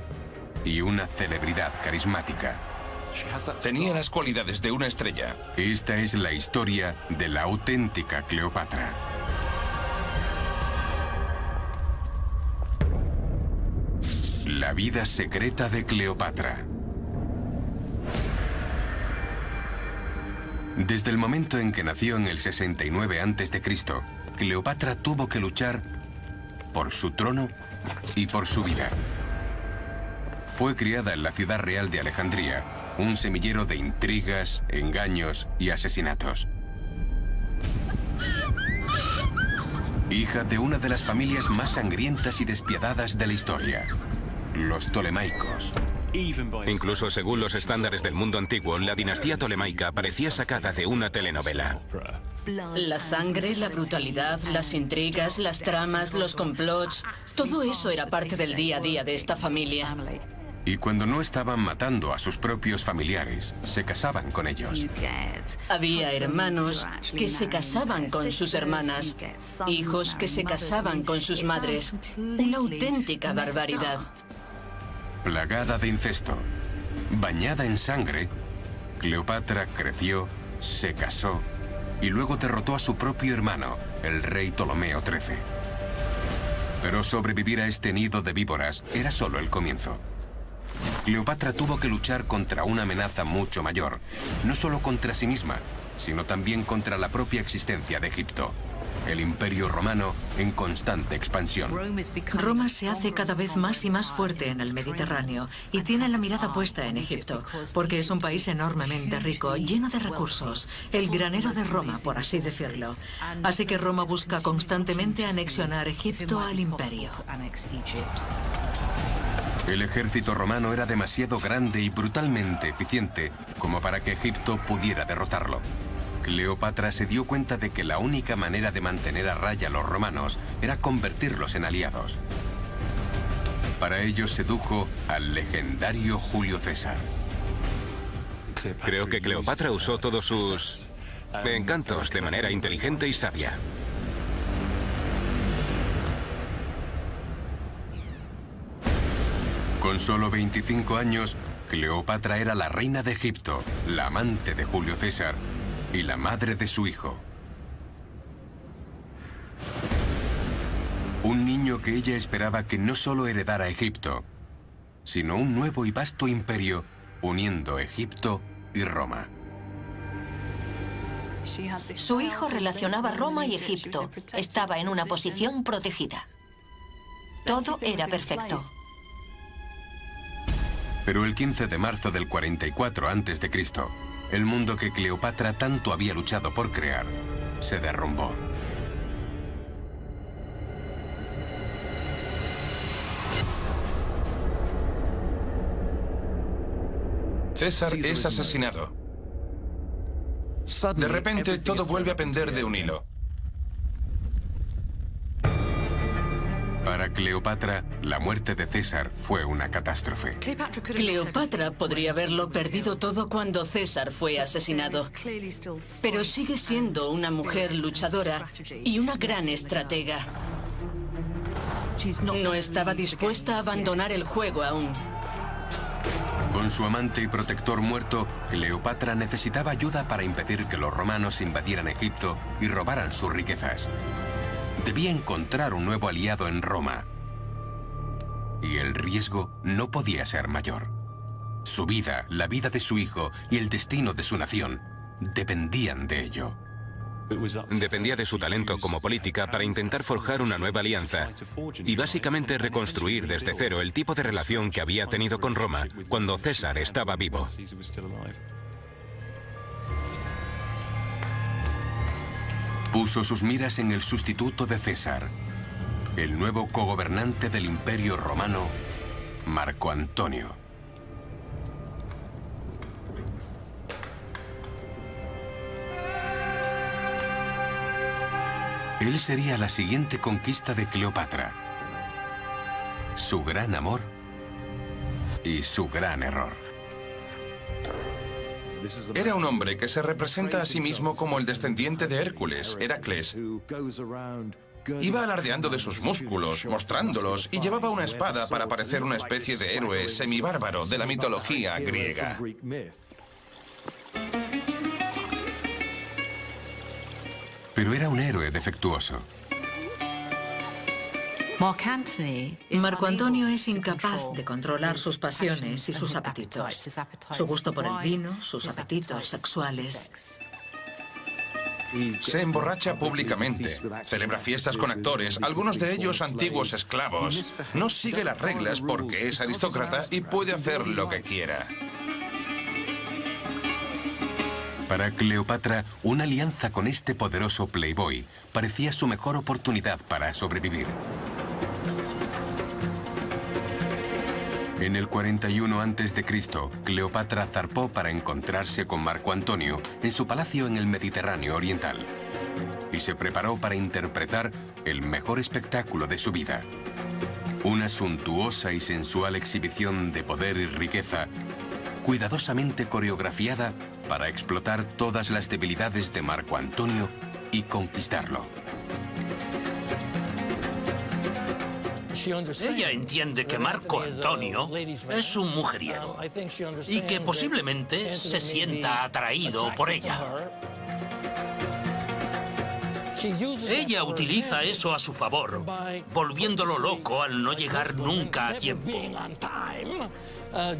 y una celebridad carismática. Tenía las cualidades de una estrella. Esta es la historia de la auténtica Cleopatra. La vida secreta de Cleopatra. Desde el momento en que nació en el 69 a.C., Cleopatra tuvo que luchar por su trono y por su vida. Fue criada en la ciudad real de Alejandría, un semillero de intrigas, engaños y asesinatos. Hija de una de las familias más sangrientas y despiadadas de la historia, los Ptolemaicos. Incluso según los estándares del mundo antiguo, la dinastía tolemaica parecía sacada de una telenovela. La sangre, la brutalidad, las intrigas, las tramas, los complots, todo eso era parte del día a día de esta familia. Y cuando no estaban matando a sus propios familiares, se casaban con ellos. Había hermanos que se casaban con sus hermanas, hijos que se casaban con sus madres. Una auténtica barbaridad. Plagada de incesto, bañada en sangre, Cleopatra creció, se casó y luego derrotó a su propio hermano, el rey Ptolomeo XIII. Pero sobrevivir a este nido de víboras era solo el comienzo. Cleopatra tuvo que luchar contra una amenaza mucho mayor, no solo contra sí misma, sino también contra la propia existencia de Egipto. El Imperio Romano en constante expansión. Roma se hace cada vez más y más fuerte en el Mediterráneo y tiene la mirada puesta en Egipto, porque es un país enormemente rico, lleno de recursos, el granero de Roma, por así decirlo. Así que Roma busca constantemente anexionar Egipto al imperio. El ejército romano era demasiado grande y brutalmente eficiente como para que Egipto pudiera derrotarlo. Cleopatra se dio cuenta de que la única manera de mantener a raya a los romanos era convertirlos en aliados. Para ello sedujo al legendario Julio César. Creo que Cleopatra usó todos sus encantos de manera inteligente y sabia. Con solo 25 años, Cleopatra era la reina de Egipto, la amante de Julio César y la madre de su hijo. Un niño que ella esperaba que no solo heredara Egipto, sino un nuevo y vasto imperio uniendo Egipto y Roma. Su hijo relacionaba Roma y Egipto. Estaba en una posición protegida. Todo era perfecto. Pero el 15 de marzo del 44 a.C., el mundo que Cleopatra tanto había luchado por crear se derrumbó. César es asesinado. De repente, todo vuelve a pender de un hilo. Para Cleopatra, la muerte de César fue una catástrofe. Cleopatra podría haberlo perdido todo cuando César fue asesinado, pero sigue siendo una mujer luchadora y una gran estratega. No estaba dispuesta a abandonar el juego aún. Con su amante y protector muerto, Cleopatra necesitaba ayuda para impedir que los romanos invadieran Egipto y robaran sus riquezas. Debía encontrar un nuevo aliado en Roma. Y el riesgo no podía ser mayor. Su vida, la vida de su hijo y el destino de su nación dependían de ello. Dependía de su talento como política para intentar forjar una nueva alianza y básicamente reconstruir desde cero el tipo de relación que había tenido con Roma cuando César estaba vivo. Puso sus miras en el sustituto de César, el nuevo cogobernante del Imperio Romano, Marco Antonio. Él sería la siguiente conquista de Cleopatra. Su gran amor y su gran error. Era un hombre que se representa a sí mismo como el descendiente de Hércules, Heracles. Iba alardeando de sus músculos, mostrándolos, y llevaba una espada para parecer una especie de héroe semibárbaro de la mitología griega. Pero era un héroe defectuoso. Marco Antonio es incapaz de controlar sus pasiones y sus apetitos. Su gusto por el vino, sus apetitos sexuales. Se emborracha públicamente, celebra fiestas con actores, algunos de ellos antiguos esclavos. No sigue las reglas porque es aristócrata y puede hacer lo que quiera. Para Cleopatra, una alianza con este poderoso playboy parecía su mejor oportunidad para sobrevivir. En el 41 a.C., Cleopatra zarpó para encontrarse con Marco Antonio en su palacio en el Mediterráneo oriental y se preparó para interpretar el mejor espectáculo de su vida. Una suntuosa y sensual exhibición de poder y riqueza, cuidadosamente coreografiada para explotar todas las debilidades de Marco Antonio y conquistarlo. Ella entiende que Marco Antonio es un mujeriego y que posiblemente se sienta atraído por ella. Ella utiliza eso a su favor, volviéndolo loco al no llegar nunca a tiempo,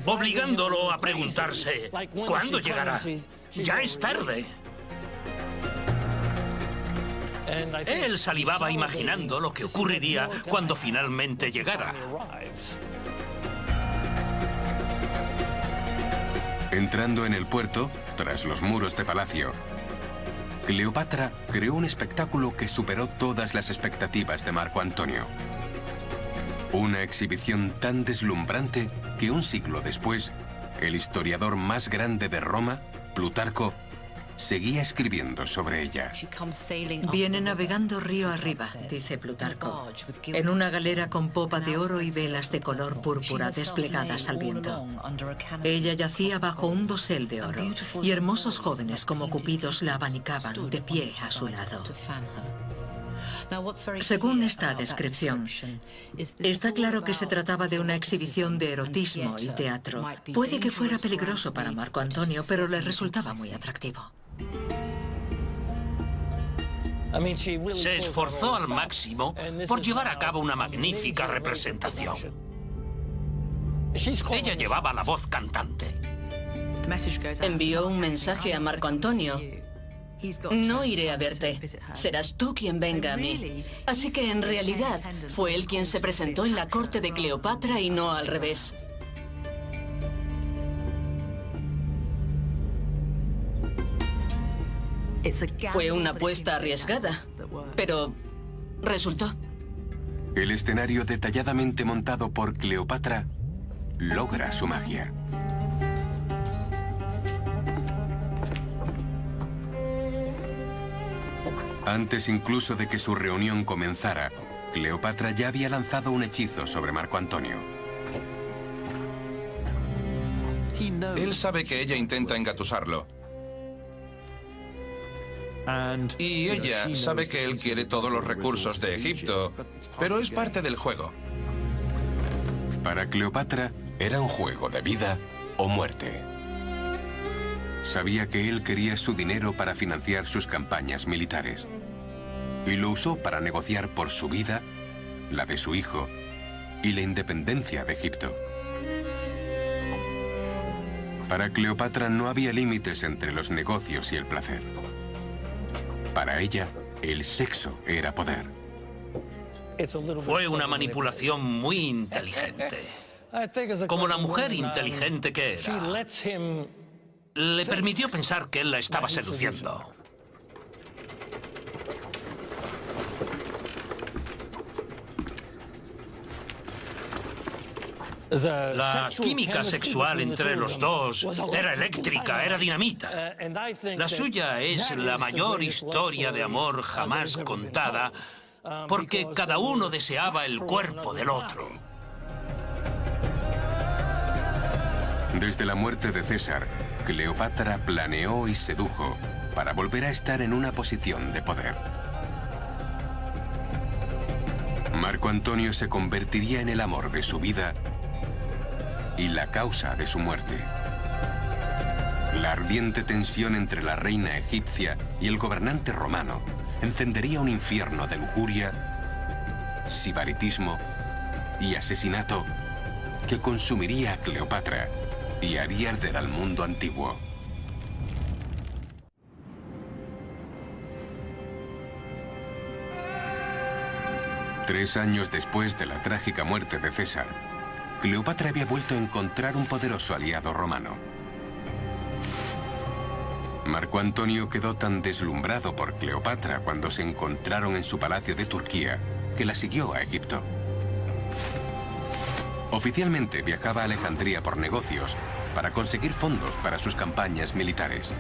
obligándolo a preguntarse, ¿cuándo llegará? Ya es tarde. Él salivaba imaginando lo que ocurriría cuando finalmente llegara. Entrando en el puerto, tras los muros de palacio, Cleopatra creó un espectáculo que superó todas las expectativas de Marco Antonio. Una exhibición tan deslumbrante que un siglo después, el historiador más grande de Roma, Plutarco, seguía escribiendo sobre ella. Viene navegando río arriba, dice Plutarco, en una galera con popa de oro y velas de color púrpura desplegadas al viento. Ella yacía bajo un dosel de oro y hermosos jóvenes como cupidos la abanicaban de pie a su lado. Según esta descripción, está claro que se trataba de una exhibición de erotismo y teatro. Puede que fuera peligroso para Marco Antonio, pero le resultaba muy atractivo. Se esforzó al máximo por llevar a cabo una magnífica representación. Ella llevaba la voz cantante. Envió un mensaje a Marco Antonio. No iré a verte. Serás tú quien venga a mí. Así que en realidad fue él quien se presentó en la corte de Cleopatra y no al revés. Fue una apuesta arriesgada, pero resultó. El escenario detalladamente montado por Cleopatra logra su magia. Antes incluso de que su reunión comenzara, Cleopatra ya había lanzado un hechizo sobre Marco Antonio. Él sabe que ella intenta engatusarlo. Y ella sabe que él quiere todos los recursos de Egipto, pero es parte del juego. Para Cleopatra era un juego de vida o muerte. Sabía que él quería su dinero para financiar sus campañas militares. Y lo usó para negociar por su vida, la de su hijo y la independencia de Egipto. Para Cleopatra no había límites entre los negocios y el placer. Para ella, el sexo era poder. Fue una manipulación muy inteligente. Como la mujer inteligente que era, le permitió pensar que él la estaba seduciendo. La química sexual entre los dos era eléctrica, era dinamita. La suya es la mayor historia de amor jamás contada, porque cada uno deseaba el cuerpo del otro. Desde la muerte de César, Cleopatra planeó y sedujo para volver a estar en una posición de poder. Marco Antonio se convertiría en el amor de su vida y la causa de su muerte. La ardiente tensión entre la reina egipcia y el gobernante romano encendería un infierno de lujuria, sibaritismo y asesinato que consumiría a Cleopatra y haría arder al mundo antiguo. Tres años después de la trágica muerte de César, Cleopatra había vuelto a encontrar un poderoso aliado romano. Marco Antonio quedó tan deslumbrado por Cleopatra cuando se encontraron en su palacio de Turquía que la siguió a Egipto. Oficialmente viajaba a Alejandría por negocios para conseguir fondos para sus campañas militares.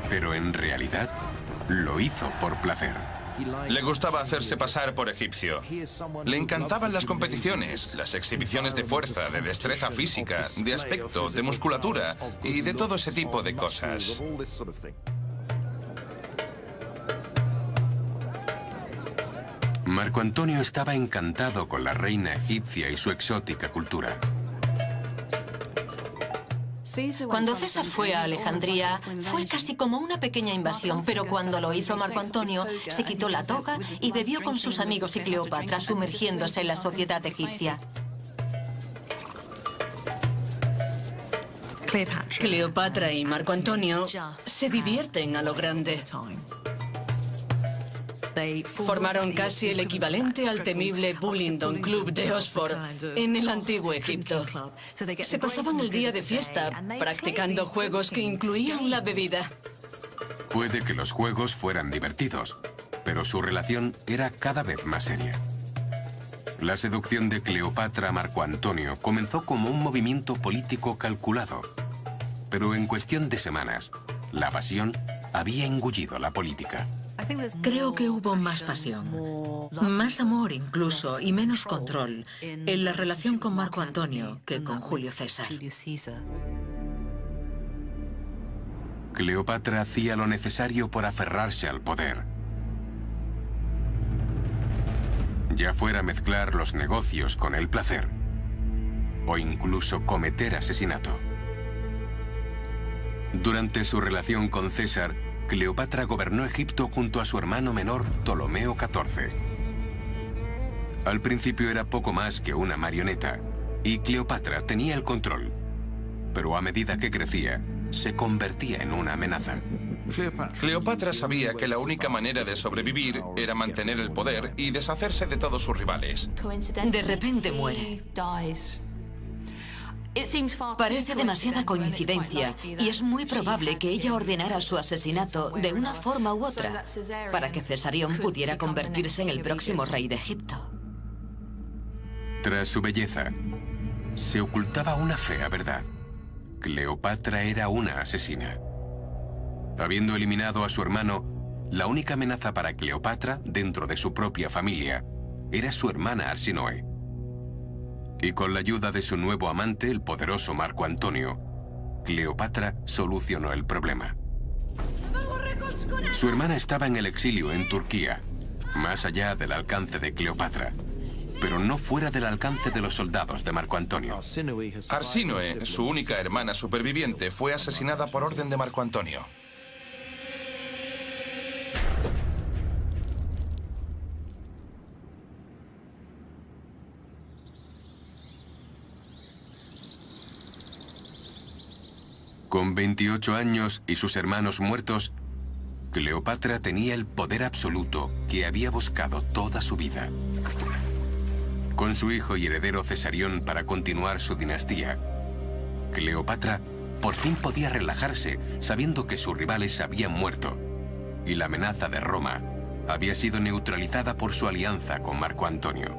Pero en realidad lo hizo por placer. Le gustaba hacerse pasar por egipcio. Le encantaban las competiciones, las exhibiciones de fuerza, de destreza física, de aspecto, de musculatura y de todo ese tipo de cosas. Marco Antonio estaba encantado con la reina egipcia y su exótica cultura. Cuando César fue a Alejandría, fue casi como una pequeña invasión, pero cuando lo hizo Marco Antonio, se quitó la toga y bebió con sus amigos y Cleopatra, sumergiéndose en la sociedad egipcia. Cleopatra y Marco Antonio se divierten a lo grande. Formaron casi el equivalente al temible Bullingdon Club de Oxford en el antiguo Egipto. Se pasaban el día de fiesta practicando juegos que incluían la bebida. Puede que los juegos fueran divertidos, pero su relación era cada vez más seria. La seducción de Cleopatra a Marco Antonio comenzó como un movimiento político calculado, pero en cuestión de semanas, la pasión había engullido la política. Creo que hubo más pasión, más amor incluso y menos control en la relación con Marco Antonio que con Julio César. Cleopatra hacía lo necesario por aferrarse al poder. Ya fuera mezclar los negocios con el placer, o incluso cometer asesinato. Durante su relación con César, Cleopatra gobernó Egipto junto a su hermano menor Ptolomeo XIV. Al principio era poco más que una marioneta, y Cleopatra tenía el control. Pero a medida que crecía, se convertía en una amenaza. Cleopatra sabía que la única manera de sobrevivir era mantener el poder y deshacerse de todos sus rivales. De repente muere. Parece demasiada coincidencia y es muy probable que ella ordenara su asesinato de una forma u otra para que Cesarión pudiera convertirse en el próximo rey de Egipto. Tras su belleza, se ocultaba una fea verdad. Cleopatra era una asesina. Habiendo eliminado a su hermano, la única amenaza para Cleopatra dentro de su propia familia era su hermana Arsinoe. Y con la ayuda de su nuevo amante, el poderoso Marco Antonio, Cleopatra solucionó el problema. Su hermana estaba en el exilio en Turquía, más allá del alcance de Cleopatra, pero no fuera del alcance de los soldados de Marco Antonio. Arsinoe, su única hermana superviviente, fue asesinada por orden de Marco Antonio. Con 28 años y sus hermanos muertos, Cleopatra tenía el poder absoluto que había buscado toda su vida. Con su hijo y heredero Cesarión para continuar su dinastía, Cleopatra por fin podía relajarse sabiendo que sus rivales habían muerto y la amenaza de Roma había sido neutralizada por su alianza con Marco Antonio.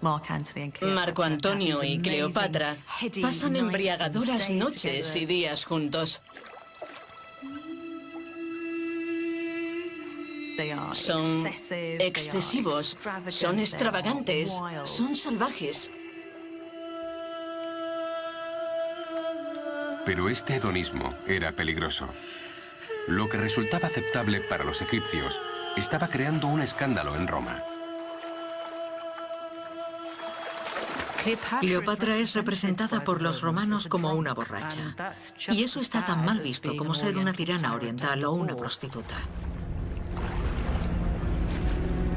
Marco Antonio y Cleopatra pasan embriagadoras noches y días juntos. Son excesivos, son extravagantes, son salvajes. Pero este hedonismo era peligroso. Lo que resultaba aceptable para los egipcios estaba creando un escándalo en Roma. Cleopatra es representada por los romanos como una borracha. Y eso está tan mal visto como ser una tirana oriental o una prostituta.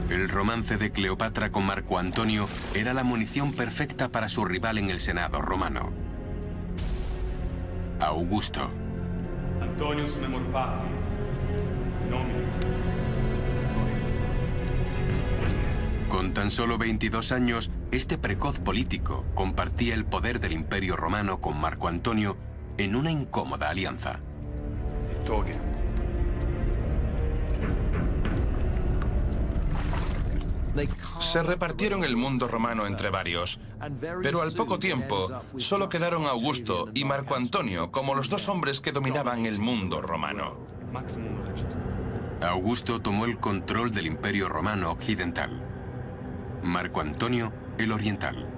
El romance de Cleopatra con Marco Antonio era la munición perfecta para su rival en el Senado romano, Augusto. Con tan solo 22 años, este precoz político compartía el poder del Imperio Romano con Marco Antonio en una incómoda alianza. Se repartieron el mundo romano entre varios, pero al poco tiempo solo quedaron Augusto y Marco Antonio como los dos hombres que dominaban el mundo romano. Augusto tomó el control del Imperio Romano Occidental. Marco Antonio, el oriental.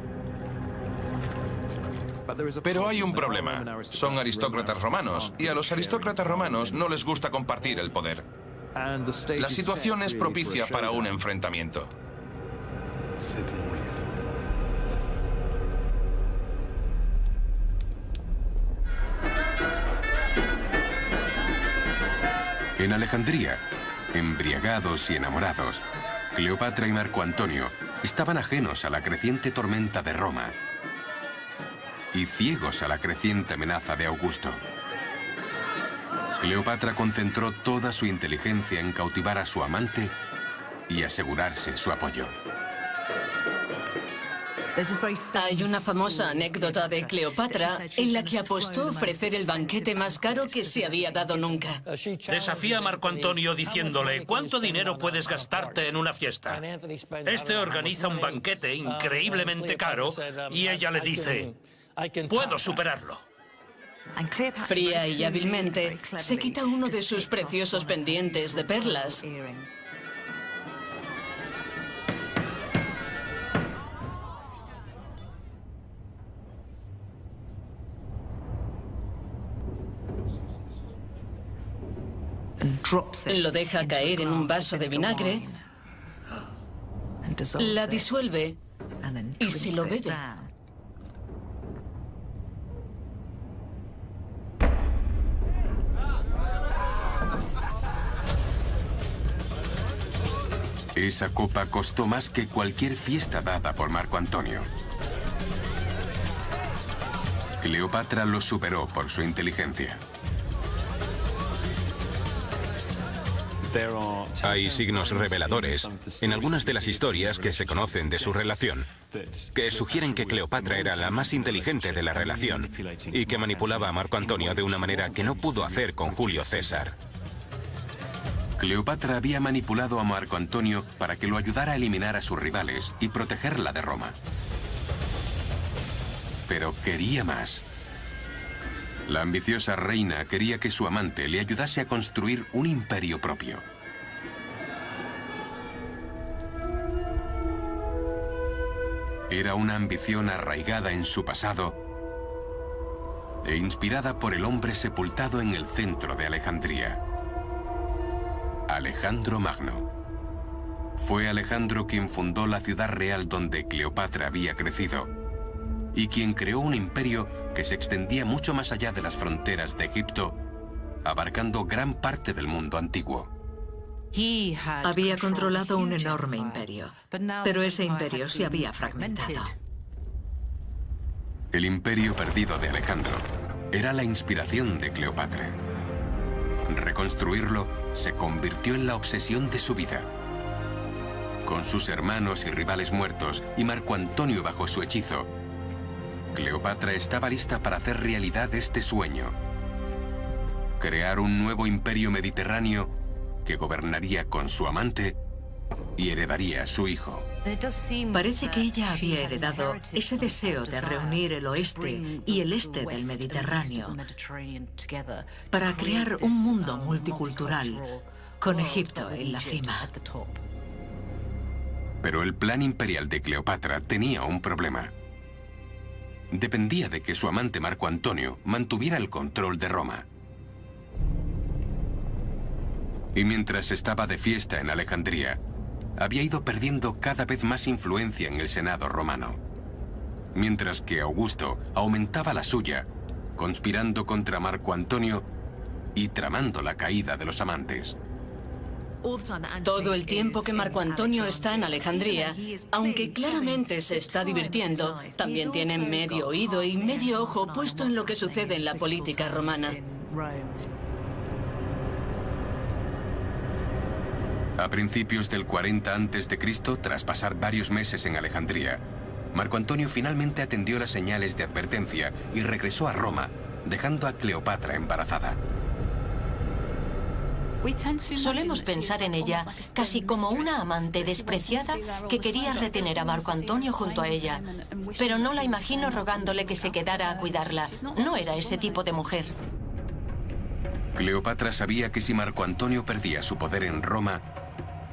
Pero hay un problema. Son aristócratas romanos, y a los aristócratas romanos no les gusta compartir el poder. La situación es propicia para un enfrentamiento. En Alejandría, embriagados y enamorados, Cleopatra y Marco Antonio estaban ajenos a la creciente tormenta de Roma y ciegos a la creciente amenaza de Augusto. Cleopatra concentró toda su inteligencia en cautivar a su amante y asegurarse su apoyo. Hay una famosa anécdota de Cleopatra en la que apostó a ofrecer el banquete más caro que se había dado nunca. Desafía a Marco Antonio diciéndole: ¿cuánto dinero puedes gastarte en una fiesta? Este organiza un banquete increíblemente caro y ella le dice: puedo superarlo. Fría y hábilmente, se quita uno de sus preciosos pendientes de perlas. Lo deja caer en un vaso de vinagre, la disuelve y se lo bebe. Esa copa costó más que cualquier fiesta dada por Marco Antonio. Cleopatra lo superó por su inteligencia. Hay signos reveladores en algunas de las historias que se conocen de su relación, que sugieren que Cleopatra era la más inteligente de la relación y que manipulaba a Marco Antonio de una manera que no pudo hacer con Julio César. Cleopatra había manipulado a Marco Antonio para que lo ayudara a eliminar a sus rivales y protegerla de Roma. Pero quería más. La ambiciosa reina quería que su amante le ayudase a construir un imperio propio. Era una ambición arraigada en su pasado e inspirada por el hombre sepultado en el centro de Alejandría, Alejandro Magno. Fue Alejandro quien fundó la ciudad real donde Cleopatra había crecido y quien creó un imperio que se extendía mucho más allá de las fronteras de Egipto, abarcando gran parte del mundo antiguo. Había controlado un enorme imperio, pero ese imperio se había fragmentado. El imperio perdido de Alejandro era la inspiración de Cleopatra. Reconstruirlo se convirtió en la obsesión de su vida. Con sus hermanos y rivales muertos y Marco Antonio bajo su hechizo, Cleopatra estaba lista para hacer realidad este sueño. Crear un nuevo imperio mediterráneo que gobernaría con su amante y heredaría a su hijo. Parece que ella había heredado ese deseo de reunir el oeste y el este del Mediterráneo para crear un mundo multicultural, con Egipto en la cima. Pero el plan imperial de Cleopatra tenía un problema. Dependía de que su amante Marco Antonio mantuviera el control de Roma. Y mientras estaba de fiesta en Alejandría, había ido perdiendo cada vez más influencia en el Senado romano. Mientras que Augusto aumentaba la suya, conspirando contra Marco Antonio y tramando la caída de los amantes. Todo el tiempo que Marco Antonio está en Alejandría, aunque claramente se está divirtiendo, también tiene medio oído y medio ojo puesto en lo que sucede en la política romana. A principios del 40 a.C., tras pasar varios meses en Alejandría, Marco Antonio finalmente atendió las señales de advertencia y regresó a Roma, dejando a Cleopatra embarazada. Solemos pensar en ella casi como una amante despreciada que quería retener a Marco Antonio junto a ella. Pero no la imagino rogándole que se quedara a cuidarla. No era ese tipo de mujer. Cleopatra sabía que si Marco Antonio perdía su poder en Roma,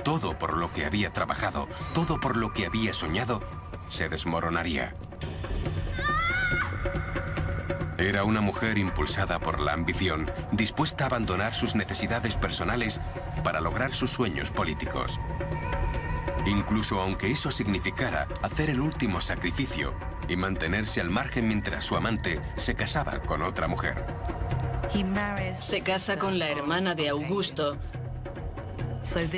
todo por lo que había trabajado, todo por lo que había soñado, se desmoronaría. Era una mujer impulsada por la ambición, dispuesta a abandonar sus necesidades personales para lograr sus sueños políticos. Incluso aunque eso significara hacer el último sacrificio y mantenerse al margen mientras su amante se casaba con otra mujer. Se casa con la hermana de Augusto,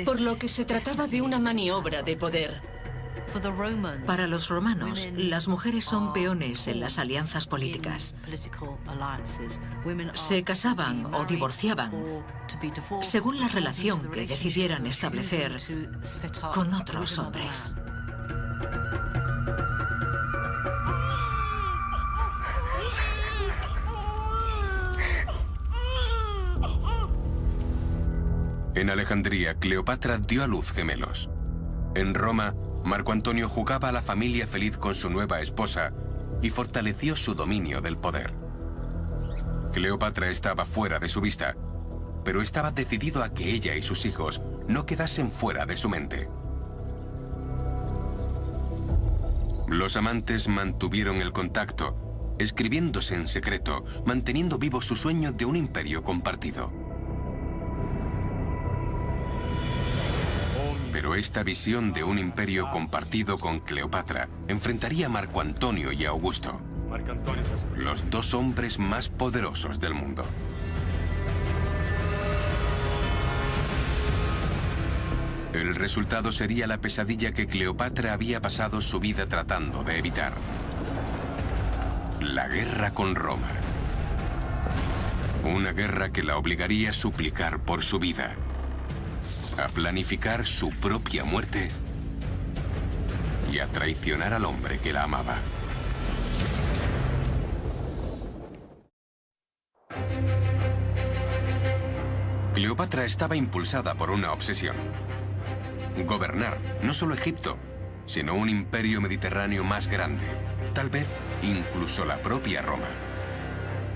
por lo que se trataba de una maniobra de poder. Para los romanos, las mujeres son peones en las alianzas políticas. Se casaban o divorciaban según la relación que decidieran establecer con otros hombres. En Alejandría, Cleopatra dio a luz gemelos. En Roma, Marco Antonio jugaba a la familia feliz con su nueva esposa y fortaleció su dominio del poder. Cleopatra estaba fuera de su vista, pero estaba decidido a que ella y sus hijos no quedasen fuera de su mente. Los amantes mantuvieron el contacto, escribiéndose en secreto, manteniendo vivo su sueño de un imperio compartido. Pero esta visión de un imperio compartido con Cleopatra enfrentaría a Marco Antonio y a Augusto, los dos hombres más poderosos del mundo. El resultado sería la pesadilla que Cleopatra había pasado su vida tratando de evitar: la guerra con Roma. Una guerra que la obligaría a suplicar por su vida, a planificar su propia muerte y a traicionar al hombre que la amaba. Cleopatra estaba impulsada por una obsesión: gobernar no solo Egipto, sino un imperio mediterráneo más grande, tal vez incluso la propia Roma.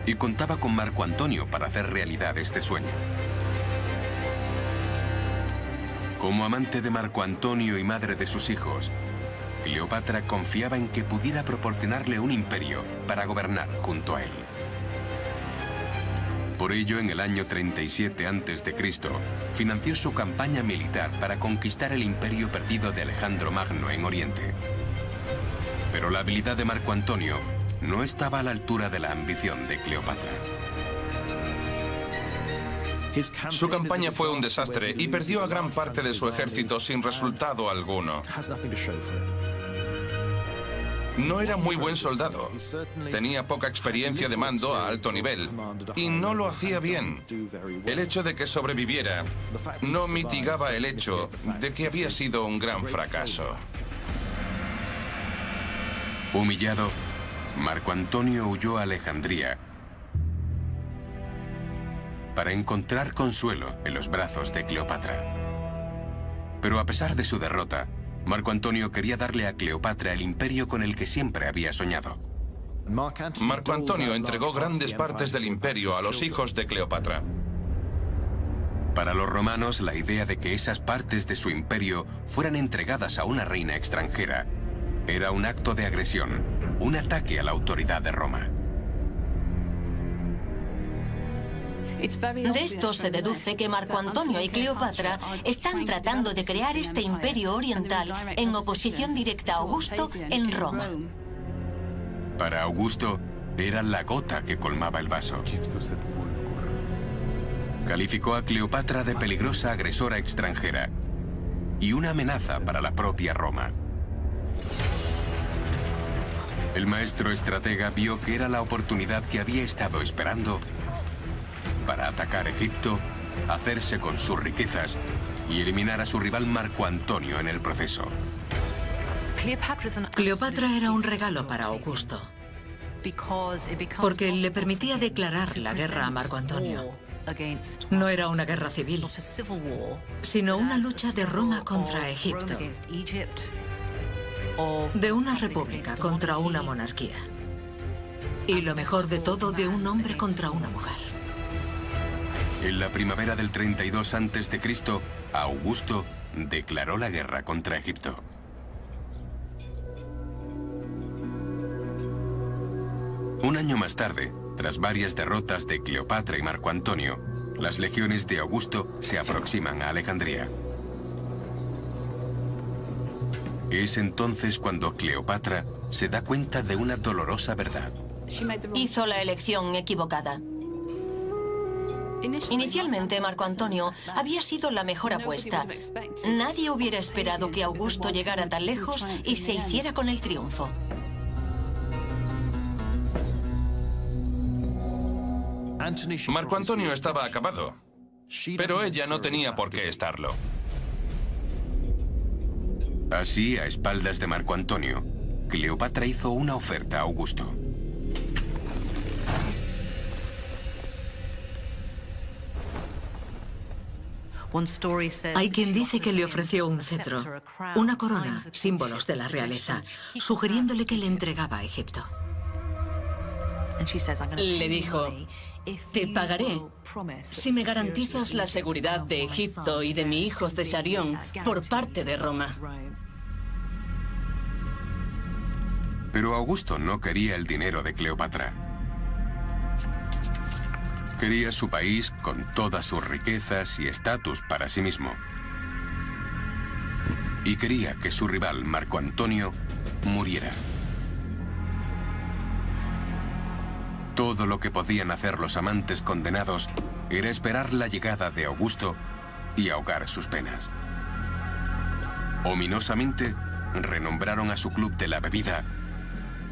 Y contaba con Marco Antonio para hacer realidad este sueño. Como amante de Marco Antonio y madre de sus hijos, Cleopatra confiaba en que pudiera proporcionarle un imperio para gobernar junto a él. Por ello, en el año 37 a.C., financió su campaña militar para conquistar el imperio perdido de Alejandro Magno en Oriente. Pero la habilidad de Marco Antonio no estaba a la altura de la ambición de Cleopatra. Su campaña fue un desastre y perdió a gran parte de su ejército sin resultado alguno. No era muy buen soldado. Tenía poca experiencia de mando a alto nivel y no lo hacía bien. El hecho de que sobreviviera no mitigaba el hecho de que había sido un gran fracaso. Humillado, Marco Antonio huyó a Alejandría para encontrar consuelo en los brazos de Cleopatra. Pero a pesar de su derrota, Marco Antonio quería darle a Cleopatra el imperio con el que siempre había soñado. Marco Antonio entregó grandes partes del imperio a los hijos de Cleopatra. Para los romanos, la idea de que esas partes de su imperio fueran entregadas a una reina extranjera era un acto de agresión, un ataque a la autoridad de Roma. De esto se deduce que Marco Antonio y Cleopatra están tratando de crear este imperio oriental en oposición directa a Augusto en Roma. Para Augusto, era la gota que colmaba el vaso. Calificó a Cleopatra de peligrosa agresora extranjera y una amenaza para la propia Roma. El maestro estratega vio que era la oportunidad que había estado esperando para atacar Egipto, hacerse con sus riquezas y eliminar a su rival Marco Antonio en el proceso. Cleopatra era un regalo para Augusto, porque le permitía declarar la guerra a Marco Antonio. No era una guerra civil, sino una lucha de Roma contra Egipto, de una república contra una monarquía, y lo mejor de todo, de un hombre contra una mujer. En la primavera del 32 a.C., Augusto declaró la guerra contra Egipto. Un año más tarde, tras varias derrotas de Cleopatra y Marco Antonio, las legiones de Augusto se aproximan a Alejandría. Es entonces cuando Cleopatra se da cuenta de una dolorosa verdad. Hizo la elección equivocada. Inicialmente, Marco Antonio había sido la mejor apuesta. Nadie hubiera esperado que Augusto llegara tan lejos y se hiciera con el triunfo. Marco Antonio estaba acabado, pero ella no tenía por qué estarlo. Así, a espaldas de Marco Antonio, Cleopatra hizo una oferta a Augusto. Hay quien dice que le ofreció un cetro, una corona, símbolos de la realeza, sugiriéndole que le entregaba a Egipto. Le dijo: te pagaré si me garantizas la seguridad de Egipto y de mi hijo Cesarión por parte de Roma. Pero Augusto no quería el dinero de Cleopatra. Quería su país con todas sus riquezas y estatus para sí mismo. Y quería que su rival, Marco Antonio, muriera. Todo lo que podían hacer los amantes condenados era esperar la llegada de Augusto y ahogar sus penas. Ominosamente, renombraron a su club de la bebida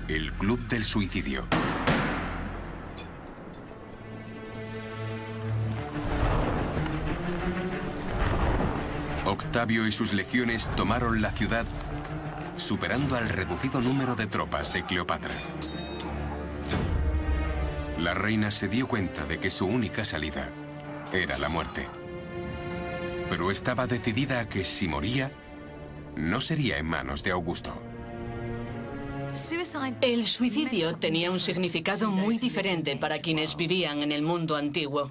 el Club del Suicidio. Octavio y sus legiones tomaron la ciudad, superando al reducido número de tropas de Cleopatra. La reina se dio cuenta de que su única salida era la muerte. Pero estaba decidida a que si moría, no sería en manos de Augusto. El suicidio tenía un significado muy diferente para quienes vivían en el mundo antiguo.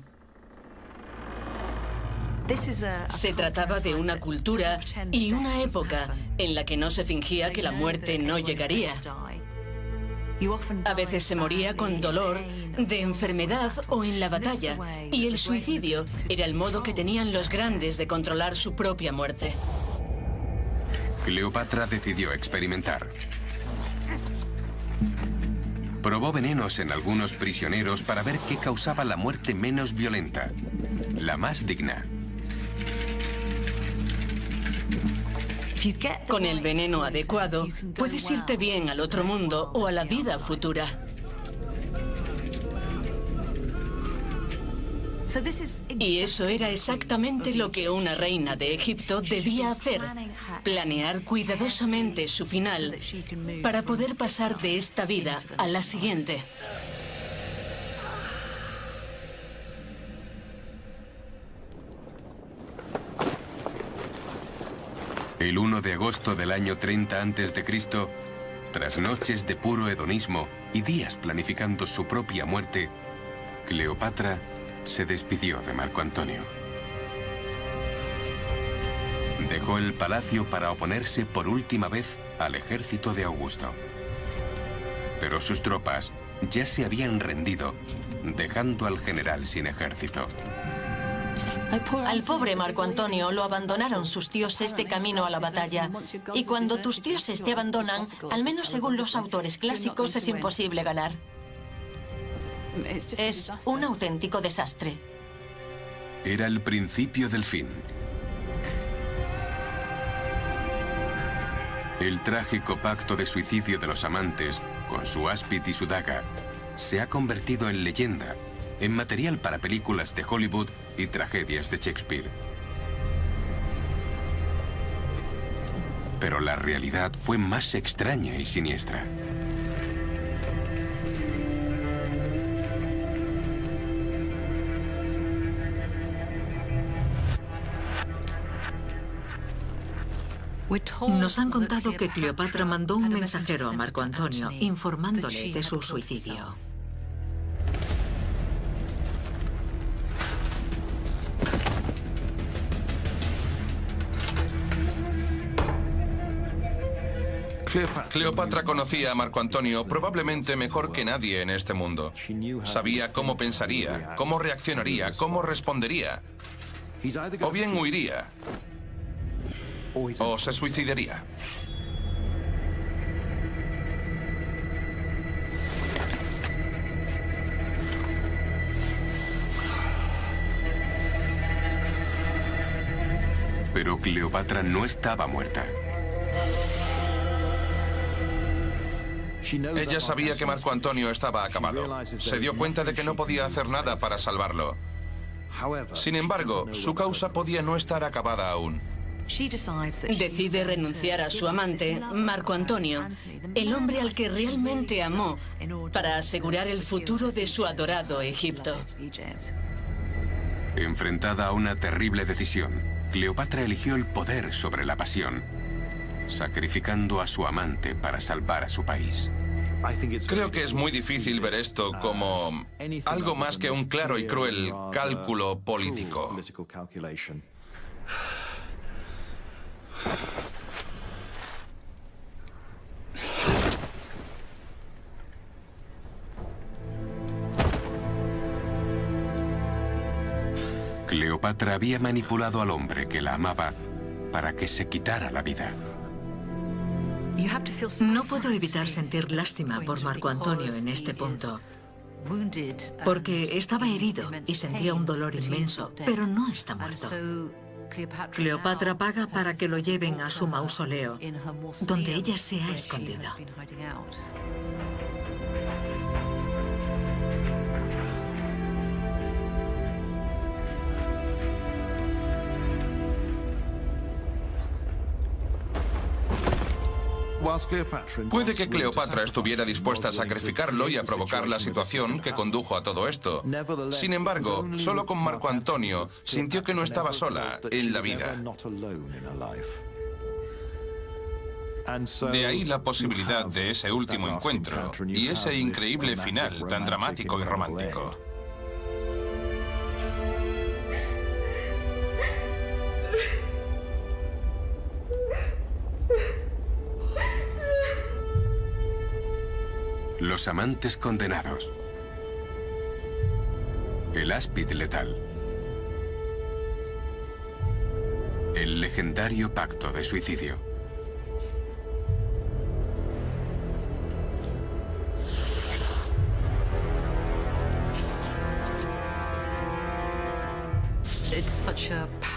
Se trataba de una cultura y una época en la que no se fingía que la muerte no llegaría. A veces se moría con dolor, de enfermedad o en la batalla, y el suicidio era el modo que tenían los grandes de controlar su propia muerte. Cleopatra decidió experimentar. Probó venenos en algunos prisioneros para ver qué causaba la muerte menos violenta, la más digna. Con el veneno adecuado, puedes irte bien al otro mundo o a la vida futura. Y eso era exactamente lo que una reina de Egipto debía hacer: planear cuidadosamente su final para poder pasar de esta vida a la siguiente. El 1 de agosto del año 30 a.C., tras noches de puro hedonismo y días planificando su propia muerte, Cleopatra se despidió de Marco Antonio. Dejó el palacio para oponerse por última vez al ejército de Augusto. Pero sus tropas ya se habían rendido, dejando al general sin ejército. Al pobre Marco Antonio lo abandonaron sus dioses de camino a la batalla. Y cuando tus dioses te abandonan, al menos según los autores clásicos, es imposible ganar. Es un auténtico desastre. Era el principio del fin. El trágico pacto de suicidio de los amantes, con su áspid y su daga, se ha convertido en leyenda, en material para películas de Hollywood y tragedias de Shakespeare. Pero la realidad fue más extraña y siniestra. Nos han contado que Cleopatra mandó un mensajero a Marco Antonio informándole de su suicidio. Cleopatra conocía a Marco Antonio probablemente mejor que nadie en este mundo. Sabía cómo pensaría, cómo reaccionaría, cómo respondería. O bien huiría, o se suicidaría. Pero Cleopatra no estaba muerta. Ella sabía que Marco Antonio estaba acabado. Se dio cuenta de que no podía hacer nada para salvarlo. Sin embargo, su causa podía no estar acabada aún. Decide renunciar a su amante, Marco Antonio, el hombre al que realmente amó, para asegurar el futuro de su adorado Egipto. Enfrentada a una terrible decisión, Cleopatra eligió el poder sobre la pasión, sacrificando a su amante para salvar a su país. Creo que es muy difícil ver esto como algo más que un claro y cruel cálculo político. Cleopatra había manipulado al hombre que la amaba para que se quitara la vida. No puedo evitar sentir lástima por Marco Antonio en este punto, porque estaba herido y sentía un dolor inmenso, pero no está muerto. Cleopatra paga para que lo lleven a su mausoleo, donde ella se ha escondido. Puede que Cleopatra estuviera dispuesta a sacrificarlo y a provocar la situación que condujo a todo esto. Sin embargo, solo con Marco Antonio sintió que no estaba sola en la vida. De ahí la posibilidad de ese último encuentro y ese increíble final tan dramático y romántico. Los amantes condenados. El áspid letal. El legendario pacto de suicidio.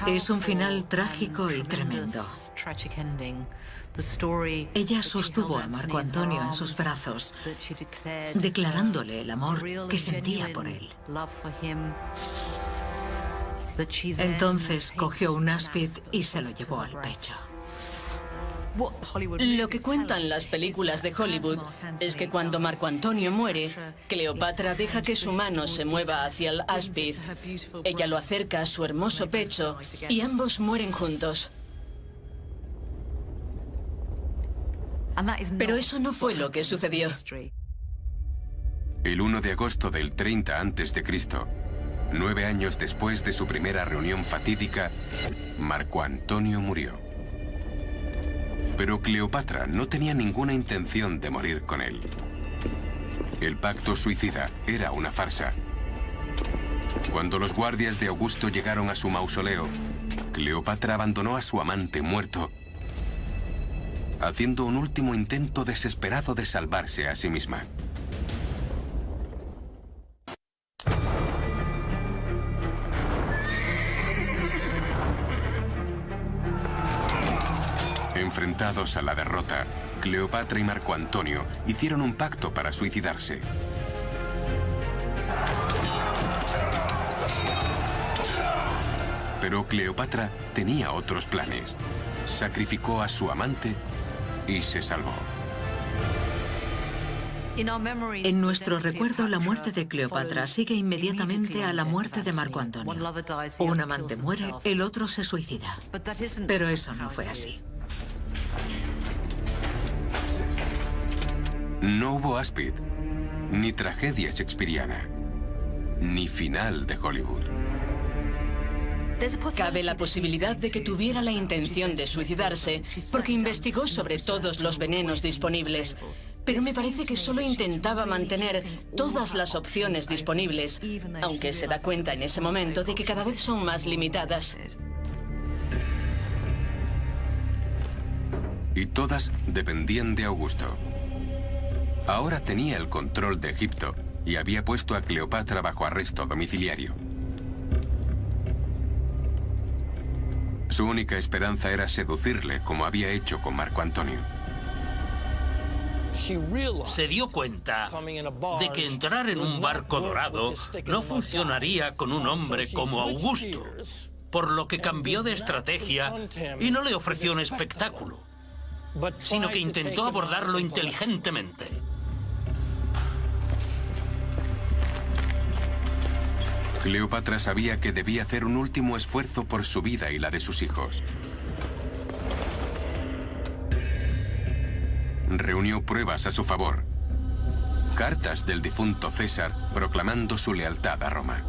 Es un final trágico y tremendo. Ella sostuvo a Marco Antonio en sus brazos, declarándole el amor que sentía por él. Entonces cogió un áspid y se lo llevó al pecho. Lo que cuentan las películas de Hollywood es que cuando Marco Antonio muere, Cleopatra deja que su mano se mueva hacia el áspid. Ella lo acerca a su hermoso pecho y ambos mueren juntos. Pero eso no fue lo que sucedió. El 1 de agosto del 30 a.C., 9 años después de su primera reunión fatídica, Marco Antonio murió. Pero Cleopatra no tenía ninguna intención de morir con él. El pacto suicida era una farsa. Cuando los guardias de Augusto llegaron a su mausoleo, Cleopatra abandonó a su amante muerto, haciendo un último intento desesperado de salvarse a sí misma. Enfrentados a la derrota, Cleopatra y Marco Antonio hicieron un pacto para suicidarse. Pero Cleopatra tenía otros planes. Sacrificó a su amante y se salvó. En nuestro recuerdo, la muerte de Cleopatra sigue inmediatamente a la muerte de Marco Antonio. Un amante muere, el otro se suicida. Pero eso no fue así. No hubo áspid, ni tragedia shakespeariana, ni final de Hollywood. Cabe la posibilidad de que tuviera la intención de suicidarse porque investigó sobre todos los venenos disponibles. Pero me parece que solo intentaba mantener todas las opciones disponibles, aunque se da cuenta en ese momento de que cada vez son más limitadas. Y todas dependían de Augusto. Ahora tenía el control de Egipto y había puesto a Cleopatra bajo arresto domiciliario. Su única esperanza era seducirle, como había hecho con Marco Antonio. Se dio cuenta de que entrar en un barco dorado no funcionaría con un hombre como Augusto, por lo que cambió de estrategia y no le ofreció un espectáculo, sino que intentó abordarlo inteligentemente. Cleopatra sabía que debía hacer un último esfuerzo por su vida y la de sus hijos. Reunió pruebas a su favor. Cartas del difunto César proclamando su lealtad a Roma.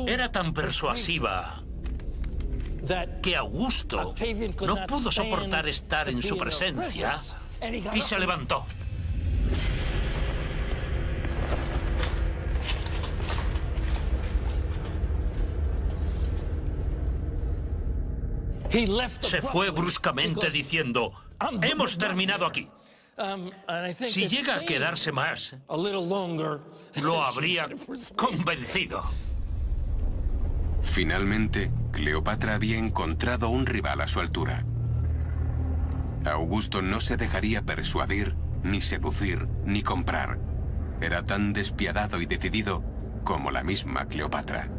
Era tan persuasiva que Augusto no pudo soportar estar en su presencia y se levantó. Se fue bruscamente diciendo: hemos terminado aquí. Si llega a quedarse más, lo habría convencido. Finalmente, Cleopatra había encontrado un rival a su altura. Augusto no se dejaría persuadir, ni seducir, ni comprar. Era tan despiadado y decidido como la misma Cleopatra.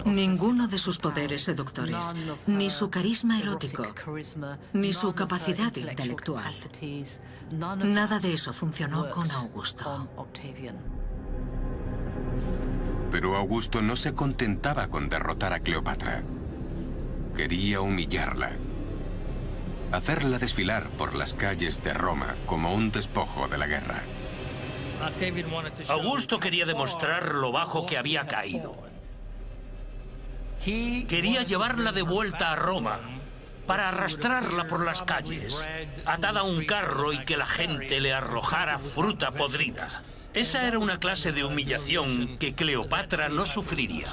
Ninguno de sus poderes seductores, ni su carisma erótico, ni su capacidad intelectual. Nada de eso funcionó con Augusto. Pero Augusto no se contentaba con derrotar a Cleopatra. Quería humillarla. Hacerla desfilar por las calles de Roma como un despojo de la guerra. Augusto quería demostrar lo bajo que había caído. Quería llevarla de vuelta a Roma para arrastrarla por las calles, atada a un carro y que la gente le arrojara fruta podrida. Esa era una clase de humillación que Cleopatra no sufriría.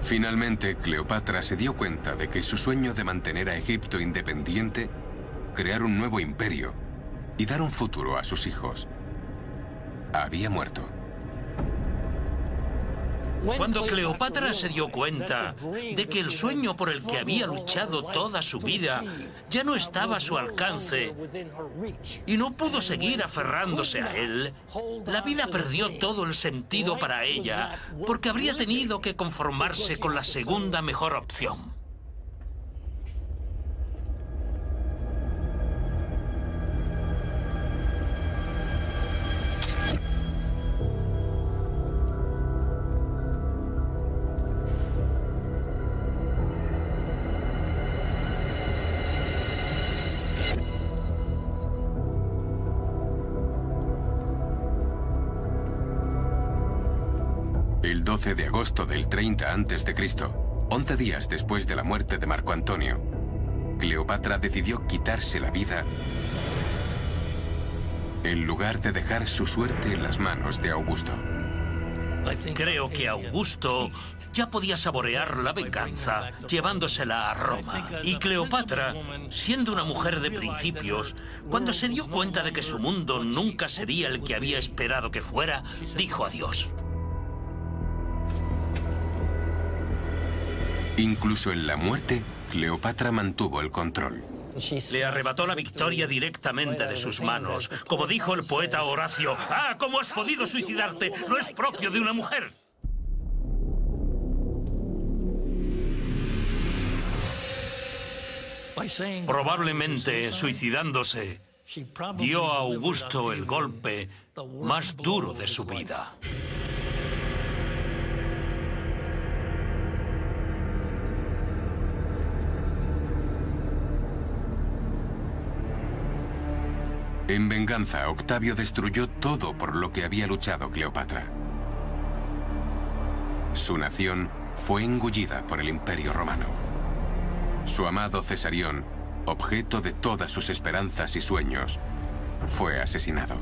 Finalmente, Cleopatra se dio cuenta de que su sueño de mantener a Egipto independiente, crear un nuevo imperio y dar un futuro a sus hijos, había muerto. Cuando Cleopatra se dio cuenta de que el sueño por el que había luchado toda su vida ya no estaba a su alcance y no pudo seguir aferrándose a él, la vida perdió todo el sentido para ella porque habría tenido que conformarse con la segunda mejor opción. El 12 de agosto del 30 a.C., 11 días después de la muerte de Marco Antonio, Cleopatra decidió quitarse la vida en lugar de dejar su suerte en las manos de Augusto. Creo que Augusto ya podía saborear la venganza llevándosela a Roma. Y Cleopatra, siendo una mujer de principios, cuando se dio cuenta de que su mundo nunca sería el que había esperado que fuera, dijo adiós. Incluso en la muerte, Cleopatra mantuvo el control. Le arrebató la victoria directamente de sus manos. Como dijo el poeta Horacio, ¡ah, cómo has podido suicidarte! No es propio de una mujer. Probablemente, suicidándose, dio a Augusto el golpe más duro de su vida. En venganza, Octavio destruyó todo por lo que había luchado Cleopatra. Su nación fue engullida por el Imperio Romano. Su amado Cesarión, objeto de todas sus esperanzas y sueños, fue asesinado.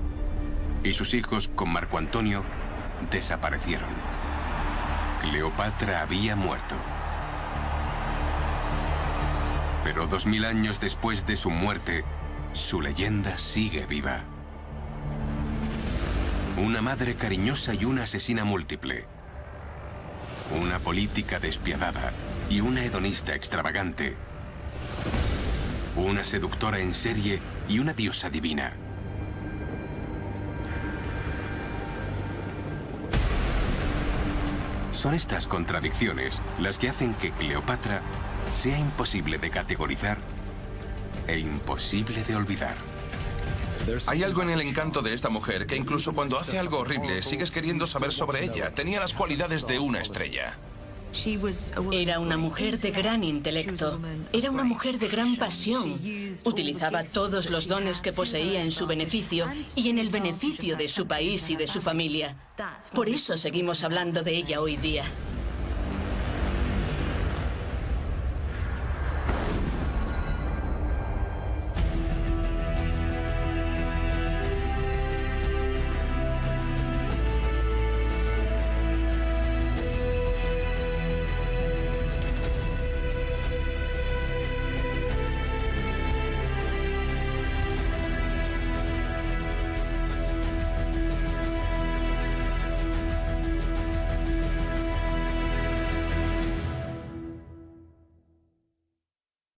Y sus hijos, con Marco Antonio, desaparecieron. Cleopatra había muerto. Pero 2000 años después de su muerte, su leyenda sigue viva. Una madre cariñosa y una asesina múltiple. Una política despiadada y una hedonista extravagante. Una seductora en serie y una diosa divina. Son estas contradicciones las que hacen que Cleopatra sea imposible de categorizar e imposible de olvidar. Hay algo en el encanto de esta mujer que incluso cuando hace algo horrible sigues queriendo saber sobre ella. Tenía las cualidades de una estrella. Era una mujer de gran intelecto. Era una mujer de gran pasión. Utilizaba todos los dones que poseía en su beneficio y en el beneficio de su país y de su familia. Por eso seguimos hablando de ella hoy día.